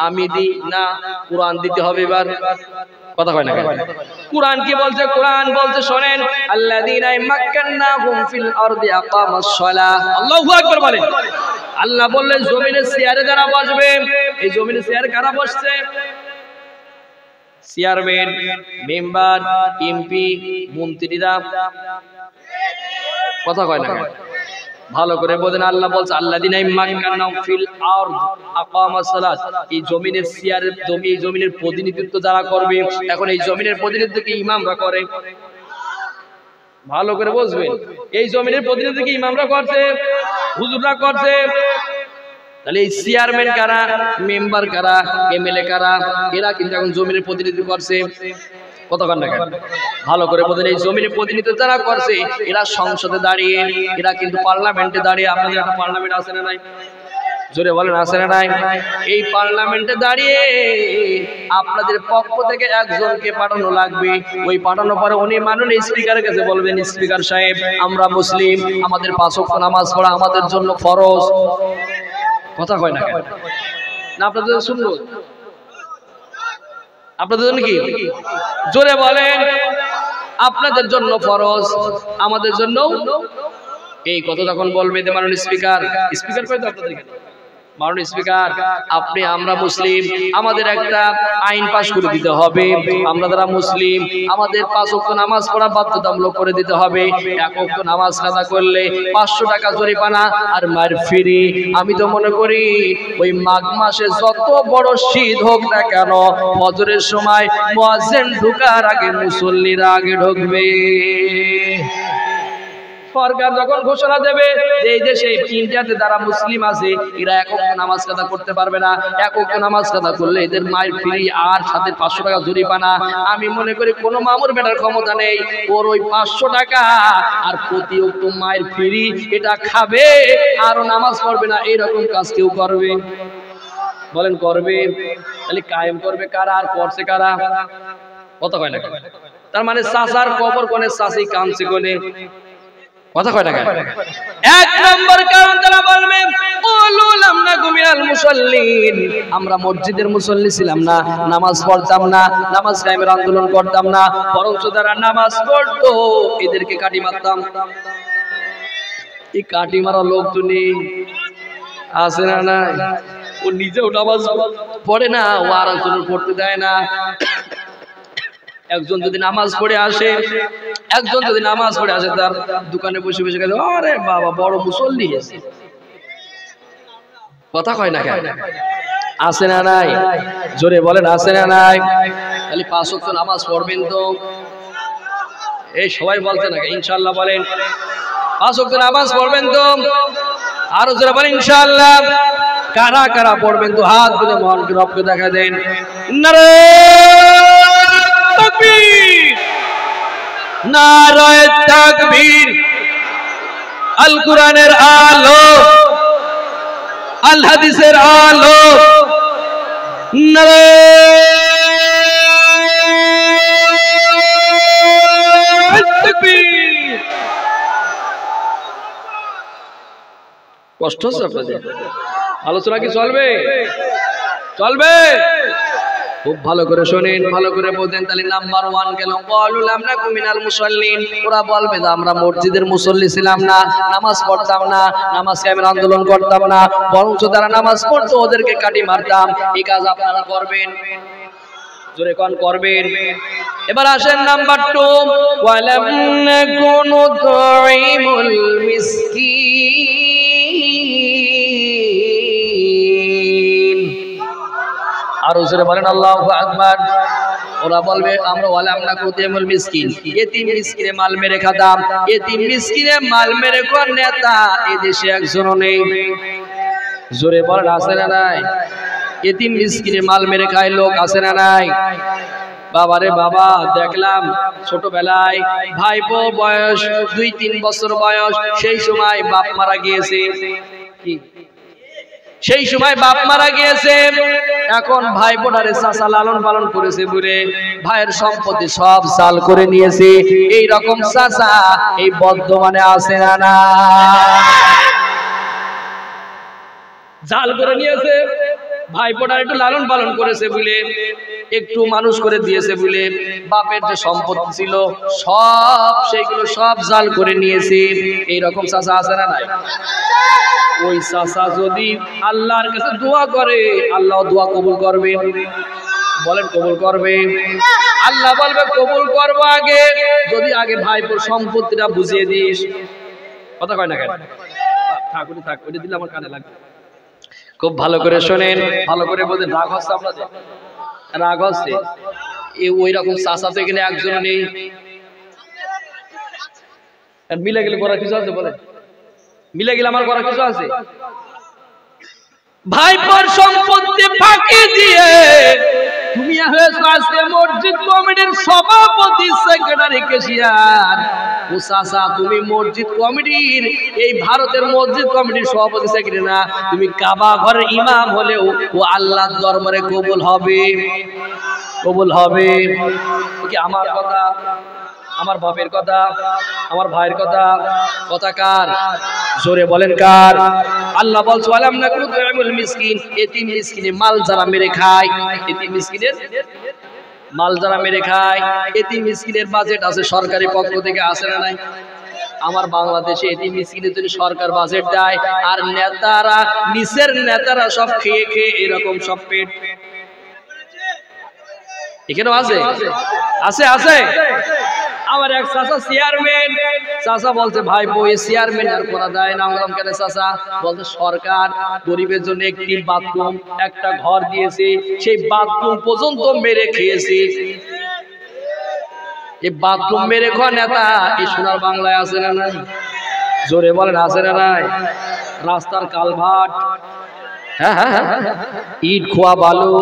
Speaker 1: আমি দি না, কোরআন দিতে হবে। এবার কথা কয় না কেন? কুরআন কি বলছে? কুরআন বলছে শোনেন, আল্লাযীনা মাক্কান্নাহুম ফিল আরদি আকামাস সালাহ। আল্লাহু আকবার বলেন। আল্লাহ বললেন জমিনের চেয়ারে যারা বসবে, এই জমিনের চেয়ারে কারা বসছে? চেয়ারম্যান, মেম্বার, এমপি, মন্ত্রীরা। কথা কয় না কেন? ভালো করে বলেন। আল্লাহ বলছে আল্লাযীনা মাক্কান্নাহুম ফিল আরদ আকামাস সালাত। এই জমিনের চেয়ারে এই জমিনের প্রতিনিধিত্ব যারা করবে, এখন এই জমিনের প্রতিনিধিত্ব কি ইমামরা করে? ভালো করে বুঝবেন, এই জমিনের প্রতিনিধিত্ব কি ইমামরা করছে, হুজুররা করছে? তাহলে এই চেয়ারম্যান কারা, মেম্বার কারা, এমএলএ কারা? এরা কিন্তু এখন জমিনের প্রতিনিধিত্ব করছে। কতক্ষণ না কেন? ভালো করে বলেন, এই জমিনের প্রতিনিধিত্ব যারা করছে এরা সংসদে দাঁড়িয়ে, এরা কিন্তু পার্লামেন্টে দাঁড়িয়ে। আপনাদের একটা পার্লামেন্ট আছে না নাই? জোরে বলেন আছে না নাই? এই পার্লামেন্টে দাঁড়িয়ে আপনাদের পক্ষ থেকে একজনকে পাঠানো লাগবে। ওই পাঠানোর পরে উনি মাননীয় স্পিকারের কাছে বলবেন, স্পিকার সাহেব আমরা মুসলিম, আমাদের 5 ওয়াক্ত নামাজ পড়া আমাদের জন্য ফরজ। কথা কয় না কেন? না আপনাদের শুনবো? আপনাদের জন্য কি? জোরে বলেন। আপনাদের জন্য ফরজ, আমাদের জন্য। এই কথা যখন বলবে মাননীয় স্পিকার, স্পিকার কয় তো আপনাদের মাননীয় স্পিকার, আপনি আমরা মুসলিম, আমাদের একটা আইন পাস করে দিতে হবে। আমরা যারা মুসলিম আমাদের 5 ওয়াক্ত নামাজ পড়া বাধ্যতামূলক করে দিতে হবে। 1 ওয়াক্ত নামাজ কাজা করলে 500 টাকা জরিমানা আর মার ফ্রি। আমি তো মনে করি ওই মাঘ মাসে যত বড় শীত হোক না কেন, ফজরের সময় মুয়াজ্জিন ঢোকার আগে মুসল্লিরা আগে ঢুকবে। সরকার যখন ঘোষণা দেবে এই দেশে ইন্ডিয়াতে যারা মুসলিম আছে এরা 1 ওয়াক্ত নামাজ কাজা করতে পারবে না, 1 ওয়াক্ত নামাজ কাজা করলে এদের মায়ের ফ্রি আর সাথে 500 টাকা জরিমানা। আমি মনে করি কোনো মামুর বেটার ক্ষমতা নেই ওর ওই 500 টাকা আর প্রতি ওয়াক্ত মায়ের ফ্রি এটা খাবে আর নামাজ পড়বে না। এইরকম কাজ কেউ করবে? বলেন করবে? তাহলে কায়েম করবে কারা আর করছে কারা? কথা কয় না? তার মানে চাচার কবর কোনে, চাচি কামছে কোনে? কথা কয় না? 1 নম্বর কারণ তারা বলবে উলুলাম না গুমিনাল মুসাল্লিন, আমরা মসজিদের মুসল্লি ছিলাম না, নামাজ পড়তাম না, নামাজ কায়েমের আন্দোলন করতাম না, বরঞ্চ যারা নামাজ পড়তো এদেরকে কাটি মারতাম। এই কাটি মারা লোক তো নেই, আছে না? না, ও নিজেও নামাজ পড়ে না, ও আর একজনের পড়তে দেয় না। একজন যদি নামাজ পড়ে আসে, তার দোকানে বসে বসে গেছে, আরে বাবা বড় মুসল্লি আছে। কথা কয় না কেন? আছে না নাই? জোরে বলেন আছে না নাই? তাহলে 5 ওয়াক্ত নামাজ পড়বেন তো? এই সবাই বলতে না ইনশাআল্লাহ বলেন 5 ওয়াক্ত নামাজ পড়বেন তো? আরো জোরে বলেন ইনশাআল্লাহ। কারা কারা পড়বেন তো হাত তুলে মহানকে রবকে দেখা দেন। নারে তাকবীর, নারায়ে তাকবীর। আল কোরআনের আলো, আল হাদিসের আলো, নারায়ে তাকবীর। কষ্ট হচ্ছে আপনাদের? আলোচনা কি চলবে? চলবে? খুব ভালো করে শোনেন, ভালো করে বলেন। তাহলে নাম্বার 1 গেল ক্বালুলাম নাকু মিনাল মুসাল্লিন। ওরা বলবে যে আমরা মসজিদের মুসল্লি ছিলাম না, নামাজ পড়তাম না, নামাজ কায়েমের আন্দোলন করতাম না, বরঞ্চ যারা নামাজ পড়তো ওদেরকে কাটি মারতাম। এই কাজ আপনারা করবেন? জোরে কোন করবেন? এবার আসেন নাম্বার 2, ওয়ালাম নাকুনু তুইমুল মিসকিন। আরো জোরে বলেন আল্লাহু আকবার। ওরা বলবে আমরা ওয়ালাম নাকুনু তুইমুল মিসকিন, এতিম মিসকিনে মাল মেরে খাতাম। এতিম মিসকিনে মাল মেরে কোন নেতা এদেশে একজনও নেই? জোরে বলেন আছে না নাই? এতিম মিসকিনে মাল মেরে খায় লোক আছে না নাই? বাবারে বাবা, দেখলাম ছোটবেলায় ভাইপো বয়স 2-3 বছর বয়স, সেই সময় বাপ মারা গিয়েছে। কি সেই সময় বাপ মারা গিয়েছে, এখন ভাইপোটারে চাচা লালন পালন করেছে বলে ভাইয়ের সম্পত্তি সব জাল করে নিয়েছে। এই রকম চাচা এই বর্ধমানে আছে না না? জাল করে নিয়েছে, ভাইপোটার একটু লালন পালন করেছে বলে, একটু মানুষ করে দিয়েছে বলে, বাপের যে সম্পত্তি ছিল সব সেগুলো সব জাল করে নিয়েছে। এইরকম চাচা আছে না নাই? ওই চাচা যদি আল্লাহর কাছে দোয়া করে, আল্লাহ দোয়া কবুল করবে। বলেন কবুল করবে? আল্লাহ বলবে কবুল করবো আগে যদি আগে ভাইপোর সম্পত্তিটা বুঝিয়ে দিস। কথা কয় না কেন? ঠাকুরই থাক, ওইটা দিলে আমার কানে লাগবে। খুব ভালো করে শোনেন, ভালো করে বোঝেন। রাগ হচ্ছে আপনাদের? রাগ হচ্ছে? ওই রকম চাচা তো এখানে একজন নেই। মিলে গেলে করার কিছু আছে? বলেন মিলে গেলে আমার করার কিছু আছে? ভাইপোর সম্পত্তি ফাঁকি দিয়ে তুমি হয়েছো আজকে মসজিদ কমিটির সভাপতি, সেক্রেটারি, ক্যাশিয়ার। ও চাচা, তুমি মসজিদ কমিটির, এই ভারতের মসজিদ কমিটির সভাপতি, সেক্রেটারি না, তুমি কাবা ঘরের ইমাম হলেও ও আল্লাহর দরবারে কবুল হবে, কবুল হবে। কি আমার কথা, আমার বাপের কথা, আমার ভাইয়ের কথা, কথা কার? জোরে বলেন কার? আল্লাহ বলছে আলাম নাকুল তু'মিনুল মিসকিন, এতিম মিসকিনের মাল যারা মেরে খায়, এতিম মিসকিনের মাল যারা মেরে খায়। এতিম মিসকিনের বাজেট আছে সরকারি পক্ষ থেকে, আছে না নাই? আমার বাংলাদেশে এতিম মিসকিনের জন্য সরকার বাজেট দেয়, আর নেতারা, নিচের নেতারা সব খেয়ে খেয়ে এরকম সব পেট। এখানেও আছে, আছে, আছে। আমার এক চাচা চেয়ারম্যান, চাচা বলছে ভাই বই চেয়ারম্যান আর করা যায় না। বললাম কেন চাচা? বলছে সরকার গরিবের জন্য একটি বাথরুম, একটা ঘর দিয়েছে, সেই বাথরুম পর্যন্ত মেরে খেয়েছে। এই বাথরুম মেরে খাওয়া নেতা এই সোনার বাংলায় আছে না নাই? জোরে বলেন আছে না নাই? রাস্তার কালভার্ট, হ্যাঁ হ্যাঁ হ্যাঁ, ইট খোয়া বালু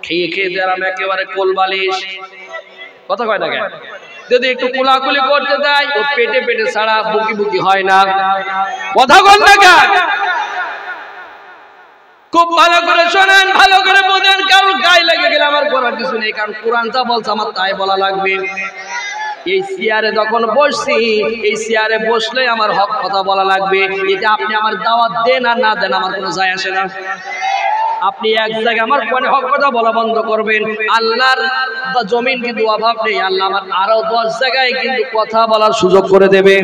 Speaker 1: খেয়ে খেয়ে দেরাম একেবারে কোল বালিশ। কথা কয় না কেন? যদি একটু কোলাকুলি করতে দেয় ও পেটে পেটে ছাড়া বুকি বুকি হয় না। কথা কয় না কেন? খুব ভালো করে শোনেন, ভালো করে বোঝেন। কারণ গায়ে লেগে গেলে আমার করার কিছু নেই, কারণ কোরআন যা বলছে আমার তাই বলা লাগবে। এই চেয়ারে যখন বসছি, এই চেয়ারে বসলে আমার হক কথা বলা লাগবে। এটা আপনি আমার দাওয়াত দেন আর না দেন আমার কোনো যায় আসে না। আপনি এক জায়গায় আমার কোনে হক কথা বলা বন্ধ করবেন, আল্লাহর জমিন কিন্তু অভাব নেই, আল্লাহ আমার আরো 10 জায়গায় কিন্তু কথা বলার সুযোগ করে দেবে।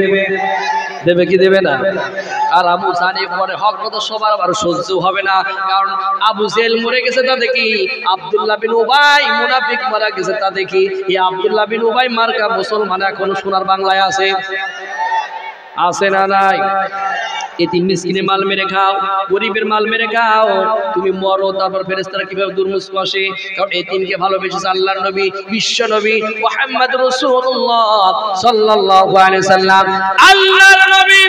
Speaker 1: দেবে কি দেবে না? আর আবু জানি পরে হক কথা সবার আবার সহ্য হবে না, কারণ আবু জেল মরে গেছে তা দেখি, আব্দুল্লাহ বিন উবাই মুনাফিক মারা গেছে তা দেখি। এই আব্দুল্লাহ বিন উবাই মার্কা মুসলমান এখনো সোনার বাংলায় আছে, আছে না নাই? এতিম মিসকিনের মাল মেরে খাও, গরিবের মাল মেরে খাও, তুমি মরো, তারপর ফেরেশতারা কিভাবে দুর্মুখ আসে? কারণ এতিমকে ভালোবেসেছে আল্লাহর নবী, বিশ্ব নবী মুহাম্মদ রাসূলুল্লাহ সাল্লাল্লাহু আলাইহি সাল্লাম। আল্লাহর নবী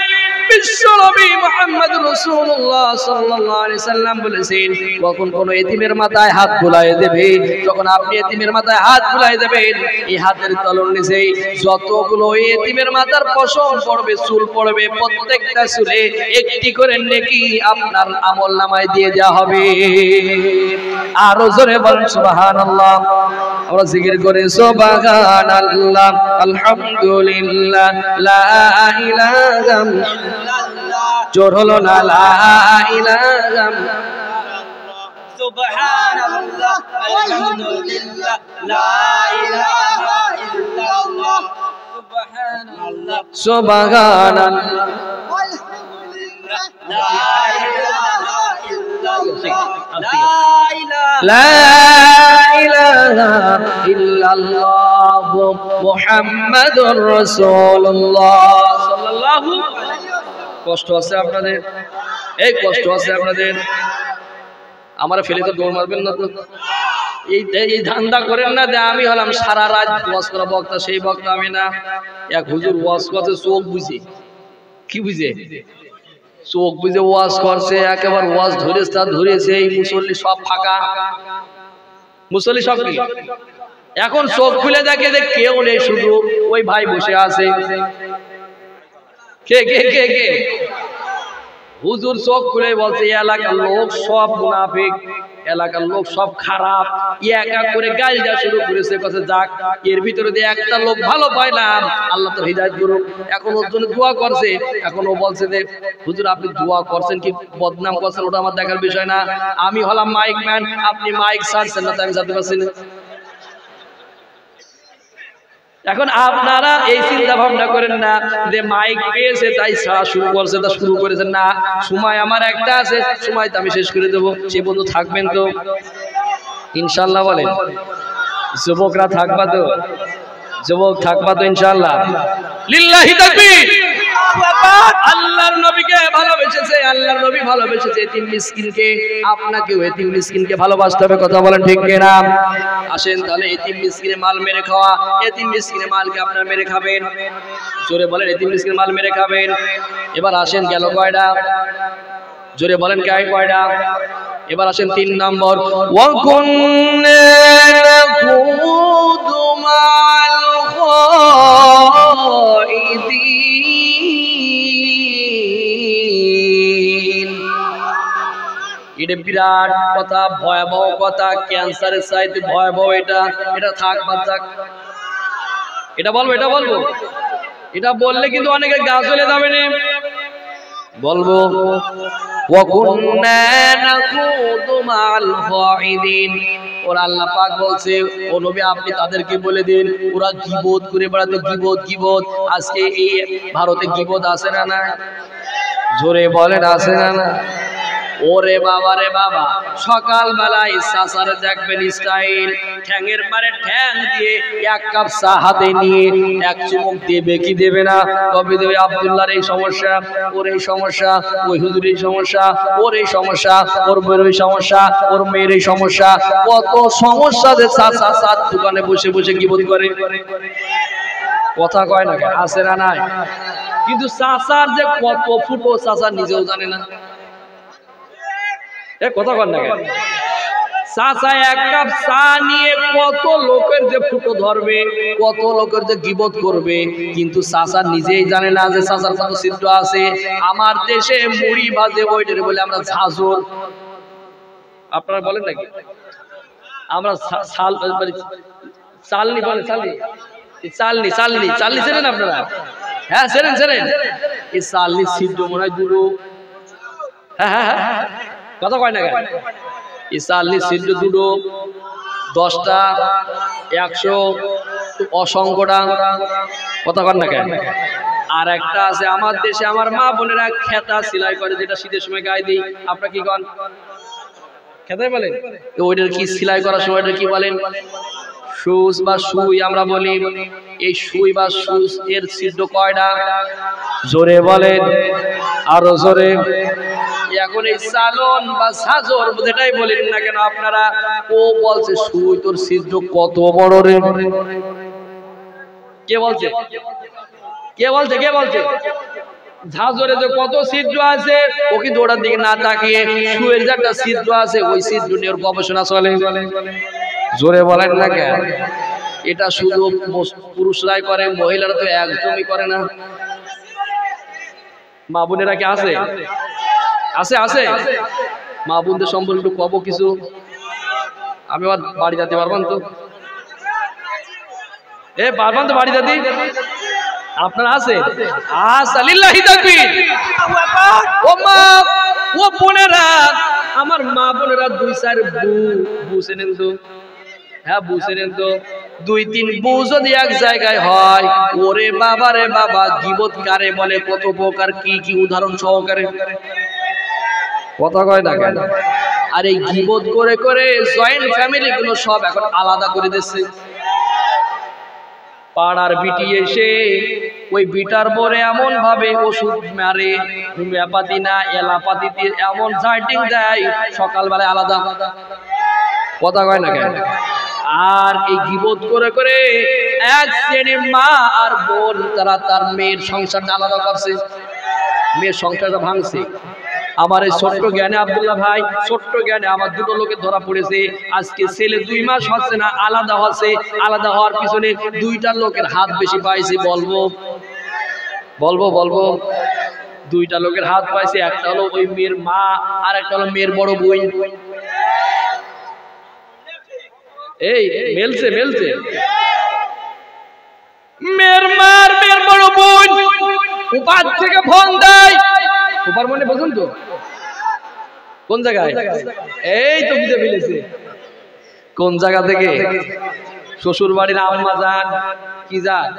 Speaker 1: বিশ্ব নবী মুহাম্মদ রাসূলুল্লাহ সাল্লাল্লাহু আলাইহি সাল্লাম বলেছেন, যখন কোন এতিমের মাথায় হাত বুলায় দেবে, যখন আপনি এতিমের মাথায় হাত বুলায় দেবেন, এই হাতের তলর নিচে যতগুলো এতিমের মাথার পশম পড়বে, চুল পড়বে, প্রত্যেকটা চুলে একটি করে নেকি আপনার আমলনামায় দিয়ে দেওয়া হবে। আরো জোরে বলেন সুবহানাল্লাহ। আমরা জিকির করি সুবহানাল্লাহ, আলহামদুলিল্লাহ, লা ইলাহা ইল্লাল্লাহ। জোর হলো না, লা ইলাহা সুবহানাল্লাহ, আলহামদুলিল্লাহ, লা ইলাহা ইল্লাল্লাহ, সুবহানাল্লাহ, সুবহানাল্লাহ, লা ইলাহা ইল্লাল্লাহ মুহাম্মাদুর রাসূলুল্লাহ সাল্লাল্লাহু। কষ্ট আছে আপনাদের? এই কষ্ট আছে আপনাদের? আমার ফেলে তো দৌড় মারবেন না তো। এই ধান্দা করেন না যে আমি হলাম সারা রাত ওয়াজ করা বক্তা, সেই বক্তা আমি না। এক হুজুর ওয়াজ করছে চোখ বুঝে, কি বুঝে? চোখ বুঝে ওয়াজ করছে, একেবারে ওয়াজ ধরেছে, তা ধরেছে, এই মুসল্লি সব ফাঁকা, মুসল্লি সব কি এখন চোখ খুলে দেখে যে কেউ নেই, শুধু ওই ভাই বসে আছে। কে কে কে কে? হুজুর চোখ খুলে বলছে এলাকার লোক সব মুনাফিক। এলাকার লোক সব খারাপ, এক এক করে গাল দেওয়া শুরু করেছে। কথা যাক, এর ভিতরে দিয়ে একটা লোক ভালো পাইলাম, আল্লাহ তো হৃদায়ত করুক। এখন ওর জন্য দোয়া করছে। এখন ও বলছে যে হুজুর আপনি দোয়া করছেন কি বদনাম করছেন ওটা আমার দেখার বিষয় না। আমি হলাম মাইক ম্যান, আপনি মাইক ছাড়ছেন না, আমি জানতে পারছি না। এখন আপনারা এই চিন্তা ভাবনা করেন না যে মাইক পেয়েছে তাই ছাড়া শুরু করছে, তা শুরু করেছেন না। সময় আমার একটা আছে, সময় তো আমি শেষ করে দেবো। সে বন্ধু থাকবেন তো ইনশাল্লাহ? বলেন যুবকরা থাকবা তো? যুবক থাকবা তো ইনশাল্লাহ? লিল্লাহি তাকবীর। আল্লাহর নবীকে ভালোবেসেছে, আল্লাহর নবী ভালোবেসেছে এতিম মিসকিনকে। আপনাকেও এতিম মিসকিনকে ভালোবাসতে হবে। কথা বলেন ঠিক কিনা? আসেন তাহলে এতিম মিসকিনের মাল মেরে খাওয়া, এতিম মিসকিনের মালকে আপনারা মেরে খাবেন। জোরে বলেন এতিম মিসকিনের মাল মেরে খাবেন। এবার আসেন গেল কয়টা? জোরে বলেন কয়টা? এবার আসেন 3 নম্বর, ওয়া কুন্না নাকুদু মাল খাইদিন। এটা বিরাট কথা, ভয়াবহ কথা, ক্যান্সারের চাইতে ভয়াবহ এটা। এটা থাক বাদ থাক, এটা বলবো এটা বললে কিন্তু অনেকে গা চলে যাবে না। বলবো ওয়া কুন্না নাকুদু মাল খাইদিন। ওরা আল্লাহ পাক বলছে ও নবী আপনি তাদেরকে বলে দিন ওরা গীবত করে বেড়াতো, গীবত। আজকে এই ভারতে গীবত আছে না না? জোরে বলেন আছে না না? ওরে বাবা রে বাবা, সকাল বেলায় চাচারে দেখবেন স্টাইল, ঠ্যাঙের মারে ঠ্যাং দিয়ে 1 কাপ চা হাতে নিয়ে 1 চুমুক দেবে কি দেবে না? কবে দেবে? আব্দুল্লাহর এই সমস্যা, ওর এই সমস্যা, ওই হুজুরের এই সমস্যা, ওর এই সমস্যা, ওর বউয়ের এই সমস্যা, ওর মেয়ের এই সমস্যা, কত সমস্যা যে চাচা চার দোকানে বসে বসে গীবত করে। কথা কয় না আছে না নাই? কিন্তু চাচার যে কত ফুটো চাচা নিজেও জানে না। কথা কর না কেন? চাচা 1 কাপ চা নিয়ে কত লোকের যে ফুটো ধরবে, কত লোকের যে গীবত করবে, কিন্তু চাচা নিজেই জানে না যে চাচার কত ছিদ্র আছে। আমার দেশে মুড়ি ভাজে ওইটারে বলে আমরা ঝাঁঝর। আপনারা বলেন নাকি? আমরা চালনি বলে, চালনি চেনেন আপনারা? হ্যাঁ চেনেন। এই চালনি ছিদ্র মনে হয় দুটো। হ্যাঁ কথা কয় না কেন? এই চালনি ছিদ্র দুটো, 10টা, 100, অসংখ্যটা। কথা কয় না কেন? আর একটা আছে আমার দেশে আমার মা বোনেরা খেতা সেলাই করে, যেটা শীতের সময় গায়ে দিই। আপনারা কি কন? খেতাই বলেন? ওইটার কি সেলাই করার সময় কি বলেন? সুচ বা সুই আমরা বলি। এই সুই বা সুচ এর ছিদ্র কয়টা? জোরে বলেন, আরো জোরে। এখন এই চালন বা সাজর যেটাই বলেন না কেন আপনারা, ও বলছে সুই তোর ছিদ্র কত বড় রে। কে বলছে? ঝাঁঝরে যে কত ছিদ্র আছে, ও কিন্তু ওটার দিকে না তাকিয়ে সুয়ের যে একটা ছিদ্র আছে ওই ছিদ্র নিয়ে ওর গবেষণা চলে। জোরে বলেন না কেন? এটা শুধু পুরুষরাই করে, মহিলারা তো একদমই করে না। মা বোনেরা কি আছে? মা বোনদের সম্পর্কে একটু কব কিছু। আমি আবার বাড়ি যেতে পারবেন তো? পারবেন তো বাড়ি যেতে? আপনারা আছে? লিল্লাহি তাকবীর। ও মা, ও বোনেরা, আমার মা বোনেরা 2-4 বউ চেনেন তো? হ্যাঁ বউ চেনেন তো? 2-3 বউ যদি এক জায়গায় হয়, ওরে বাবা রে বাবা, গীবত কারে বলে, কত প্রকার কি উদাহরণ সহকারে। কথা কয় না কেন? আর এই গীবত করে করে জয়েন্ট ফ্যামিলি গুলো সব এখন আলাদা করে দিচ্ছে। পাড়ার বিটি এসে ওই বিটার পরে এমন ভাবে ওষুধ মারে, হোমিওপ্যাথি না এলাপাতিতে এমন জাইটিং দেয়, সকালবেলায় আলাদা। কথা কয় না কেন? আর এই গীবত করে করে এক শ্রেণীর মা আর বোন তারা তার মেয়ের সংসারটা আলাদা করছে, মেয়ের সংসারটা ভাঙছে। আমার এই ছোট্ট জ্ঞানে আব্দুল্লাহ ভাই, ছোট্ট জ্ঞানে আমার 2টো লোকের ধরা পড়েছে। আজকে ছেলে 2 মাস হচ্ছে না আলাদা হচ্ছে, আলাদা হওয়ার পিছনে 2টা লোকের হাত বেশি পাইছে। বলবো 2টা লোকের হাত পাইছে। একটা হলো ওই মেয়ের মা, আর একটা হলো মেয়ের বড় বোন। এই মেলছে মেলছে মেয়ের মার মেয়ের বড় বোন উপার থেকে ফোন দেয়। উপার মানে বুঝুন তো কোন জায়গায়? এই তো বুঝে ফেলেছে কোন জায়গা থেকে। শ্বশুর বাড়ির আম্মা যান কি যান,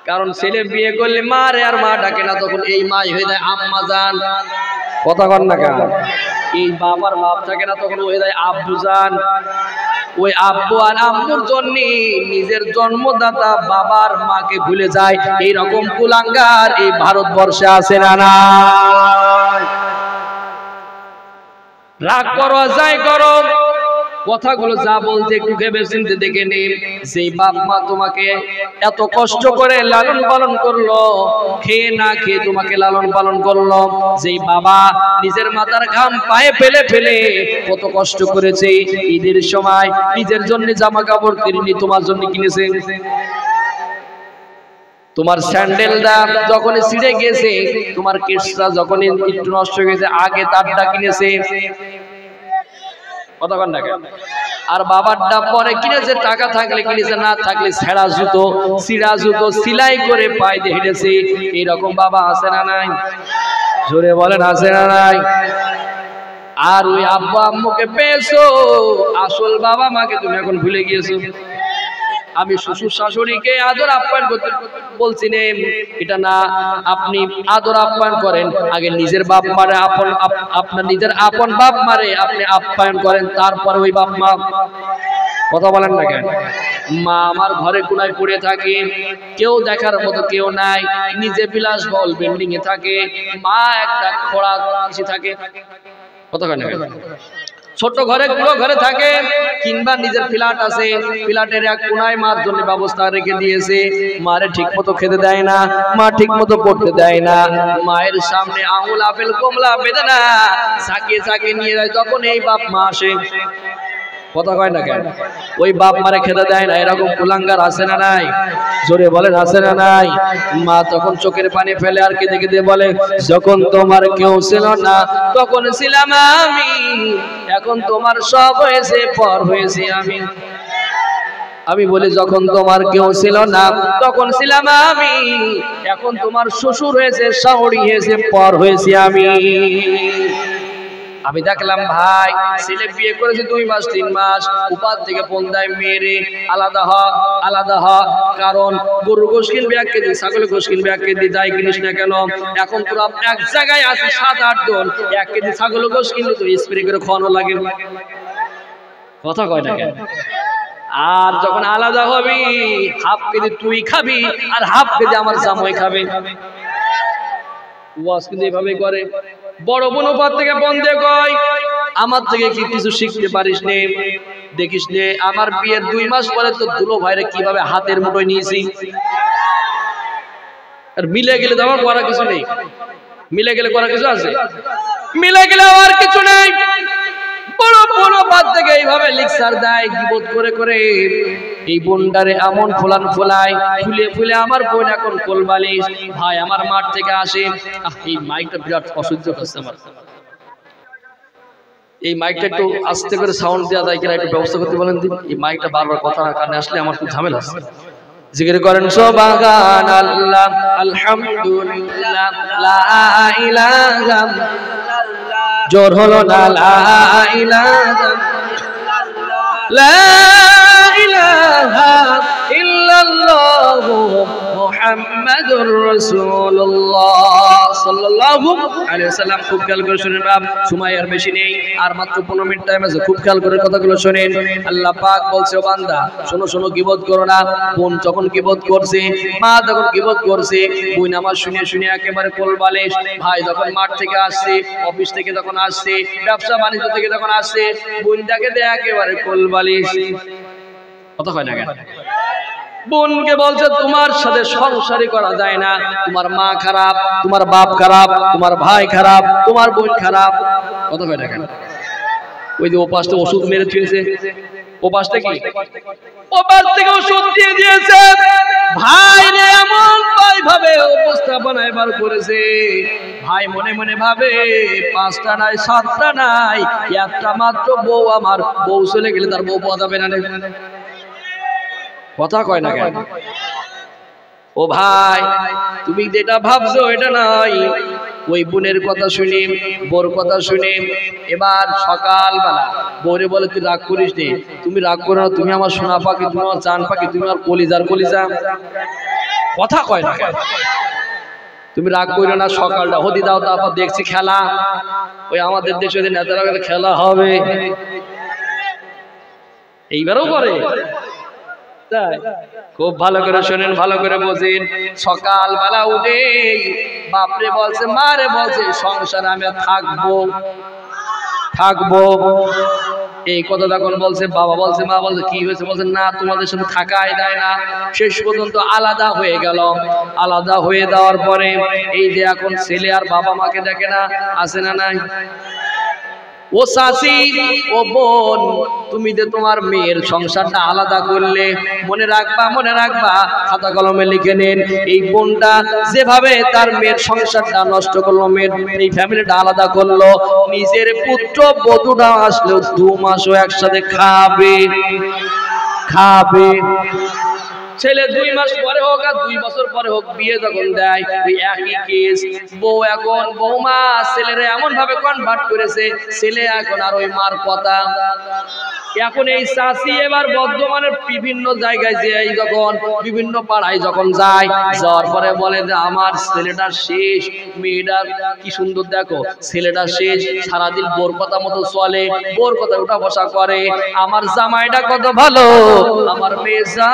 Speaker 1: কারণ ছেলে বিয়ে করলে মা রে আর মা ডাকে না, তখন এই মাই হয়ে যায় আম্মা যান। কথা কন না কেন? এই বাবার বাপ থাকে না, তখন হয়ে যায় আব্বু যান। ওই আব্বু আর আম্মুর জন্য নিজের জন্মদাতা বাবার মাকে ভুলে যায়। এইরকম কুলাঙ্গার এই ভারতবর্ষে আছে না নাই? রাগ করো যাই করো, কথাগুলো যা বলতে একটু ভেবে চিন্তে দেখে নিন। যেই বাপ মা তোমাকে এত কষ্ট করে লালন পালন করলো, খেয়ে না খেয়ে তোমাকে লালন পালন করলো, যেই বাবা নিজের মাথার ঘাম পায়ে ফেলে ফেলে কত কষ্ট করেছে, ঈদের সময় নিজের জন্য জামা কাপড় কিনে তোমার জন্য কিনেছে। তোমার স্যান্ডেলটা যখন ছিঁড়ে গেছে, তোমার কেসটা যখন একটু নষ্ট হয়ে গেছে, আগে তারটা কিনেছে। কতক্ষণ টাকা? আর বাবারটা পরে কিনেছে, টাকা থাকলে কিনেছে, না থাকলে ছেঁড়া জুতো ছিঁড়া জুতো সিলাই করে পায়ে দিয়ে হেঁটেছে। এইরকম বাবা আছে না নাই? জোরে বলেন আছে না নাই? আর ওই আব্বা আম্মুকে পেয়েছো, আসল বাবা মাকে তুমি এখন ভুলে গিয়েছো। আমি শ্বশুর শাশুড়িকে আদর আপ্যায়ন করতে বলছি না, এটা না। আপনি আদর আপ্যায়ন করেন, আগে নিজের বাপ মারে আপনার নিজের আপন বাপ মারে আপনি আপ্যায়ন করেন, তারপরে ওই বাপ মা। কথা বলেন না কেন? মা আমার ঘরে কোনায় পড়ে থাকে, কেউ দেখার মতো কেউ নাই, নিজে বিলাসবহুল বিল্ডিং এ থাকে, মা একটা খোড়া কিছু থাকে। কথা কেন? ছোট ঘরে গুলো ঘরে থাকে, কিংবা নিজের ফ্ল্যাট আছে, ফ্ল্যাটের এক কোনায় মার জন্য ব্যবস্থা রেখে দিয়েছে। মারে ঠিক মতো খেতে দেয় না, মা ঠিক মতো পড়তে দেয় না, মায়ের সামনে আঙুল আপেল কমলা বেঁধে না চাকিয়ে চাকিয়ে নিয়ে যায়। তখন এই বাপ মা আসে, কথা কয় না কেন? ওই বাপ মারে খেতে দেয় না। এরকম কুলাঙ্গার আছে না নাই? জোরে বলেন আছে না নাই? মা তখন চোখের পানি ফেলে আর কেঁদে কেঁদে বলে, যখন তোমার কেউ ছিল না তখন ছিলাম আমি, এখন তোমার সব হয়েছে পর হয়েছি আমি। আমি বলি, যখন তোমার কেউ ছিল না তখন ছিলাম আমি, এখন তোমার শ্বশুর হয়েছে শাশুড়ি হয়েছে পর হয়েছি আমি। আমি দেখলাম ভাই ছেলে বিয়ে করেছে 2 মাস 3 মাস, উপার থেকে ফোন দেয় মেয়েরে আলাদা হ আলাদা হ, কারণ গরু গোশ কিনবে 1 কেজি, ছাগল গোশ কিনবে 1 কেজি, যাই কিনিস না কেন। এখন তোরা এক জায়গায় আছি 7-8 জন, 1 কেজি ছাগল গোশ কিনলে তো স্প্রে করে খাওয়ানো লাগে। কথা কয় না কেন? আর যখন আলাদা হবি, হাফ কেজি তুই খাবি আর হাফ কেজি আমার জামাই খাবে। ওয়াজ কিন্তু এইভাবে করে। বড় বোন উপর থেকে ফোন দিয়ে কয়, আমার থেকে কি কিছু শিখতে পারিস নে? দেখিস নে আমার বিয়ের 2 মাস পরে তো দুলো ভাইরে কিভাবে হাতের মুঠোয় নিয়েছি। আর মিলে গেলে তো আমার করা কিছু নেই, মিলে গেলে করা কিছু আছে? মিলে গেলে আর কিছু নেই। বড় বড় বাদ থেকে এইভাবে লেকচার দেয় গিবত করে করে। এই বোনটারে এমন ফোলান ফোলায়, ফুলে ফুলে আমার বোন এখন কোলবালিশ। ভাই আমার মাঠ থেকে আসে, এই মাইকটা বিরাট অসহ্য করছে আমার। এই মাইকটা একটু আস্তে করে সাউন্ড দেওয়া যায় কিনা একটু ব্যবস্থা করতে বলেন দিন। এই মাইকটা বারবার কথা না কানে আসলে আমার খুব ঝামেলা আছে। জিকির করেন সুবহানাল্লাহ, আলহামদুলিল্লাহ, লা ইলাহা জোর হলো না, লা ইলাহা ইল্লাল্লাহ মুহাম্মাদুর রাসূলুল্লাহ সাল্লাল্লাহু আলাইহি ওয়াসাল্লাম। খুব খেয়াল করে শুনেন বাপ, সময় আর বেশি নেই, আর মাত্র 15 মিনিট টাইম আছে। খুব খেয়াল করে কথাগুলো শুনেন। আল্লাহ পাক বলছে, ও বান্দা শোনো শোনো, গীবত করো না। বোন যখন গীবত করছে, মা যখন গীবত করছে, বোন আমার শুনে শুনে একেবারে কোলবালিশ। ভাই যখন মাঠ থেকে আসছে, অফিস থেকে যখন আসছে, ব্যবসা বাণিজ্য থেকে যখন আসছে, বোনটাকে দেয় একেবারে কোলবালিশ। কথা হয় না কেন? বোনকে বলছে তোমার সাথে সংসারই করা যায় না, তোমার মা খারাপ, তোমার বাপ খারাপ, তোমার ভাই খারাপ, তোমার বোন খারাপ। কথা হয় না কেন? ওই যে ওপাশটা ওষুধ মেরে দিয়েছে, ওপাশটা কি ওপাশ থেকে ওষুধ দিয়ে দিয়েছে। ভাই রে এমন ভাই ভাবে উপস্থাপনা এবার করেছে। ভাই মনে মনে ভাবে 5টা নাই 7টা নাই, একটা মাত্র বউ আমার, বউ চলে গেলে তার বউ পাওয়া যাবে না। কথা কয় না কেন? ও ভাই তুমি যেটা ভাবছো এটা নাই। ওই বোনের কথা শুনি, বোর কথা শুনি, এবার সকালবেলা বউরে বলে তুই রাগ করিস নে, তুমি রাগ করো না, তুমি আমার সোনা পাখি, তুমি আমার চান পাখি, তুমি আমার কলিজার কলিজা। কথা কয় না কেন? তুমি রাগ করো না, সকালটা হদি দাও, তারপর দেখছি খেলা। ওই আমাদের দেশে নেতারা খেলা হবে, এইবারও করে। খুব ভালো করে শোনেন, ভালো করে বোঝেন। সকালবেলা উঠে বাপরে বলছে, মারে বলছে সংসারে আমি থাকবো থাকবো। এই কথা যখন বলছে, বাবা বলছে, মা বলছে কি হয়েছে? বলছে না তোমাদের সাথে থাকাই দেয় না। শেষ পর্যন্ত আলাদা হয়ে গেল। আলাদা হয়ে যাওয়ার পরে এই যে এখন ছেলে আর বাবা মাকে দেখে না, আছে না নাই? ও চাচি, ও বোন, তুমি যে তোমার মেয়ের সংসারটা আলাদা করলে, মনে রাখবা, মনে রাখবা, খাতা কলমে লিখে নেন। এই বোনটা যেভাবে তার মেয়ের সংসারটা নষ্ট করলো, মেয়ের এই ফ্যামিলিটা আলাদা করলো, নিজের পুত্র বধূটা আসলে 2 মাসও একসাথে খাবে খাবে। ছেলে 2 মাস পরে হোক আর 2 বছর পরে হোক, বিয়ে যখন দেয় ওই একই কেস। বউ এখন বৌমা ছেলেরে এমন ভাবে কনভার্ট করেছে, ছেলে এখন আর ওই মার কথা। এখন এই চাচি এবার বর্ধমানের বিভিন্ন জায়গায় যে যখন বিভিন্ন পাড়ায় যখন যায়, যাওয়ার পরে বলে যে আমার ছেলেটা শেষ, মেয়েটা কি সুন্দর দেখো, ছেলেটা শেষ, সারাদিন বোর কথা মতো চলে, বোর কথা উঠা বসা করে, আমার জামাইটা কত ভালো, আমার মেয়ে যা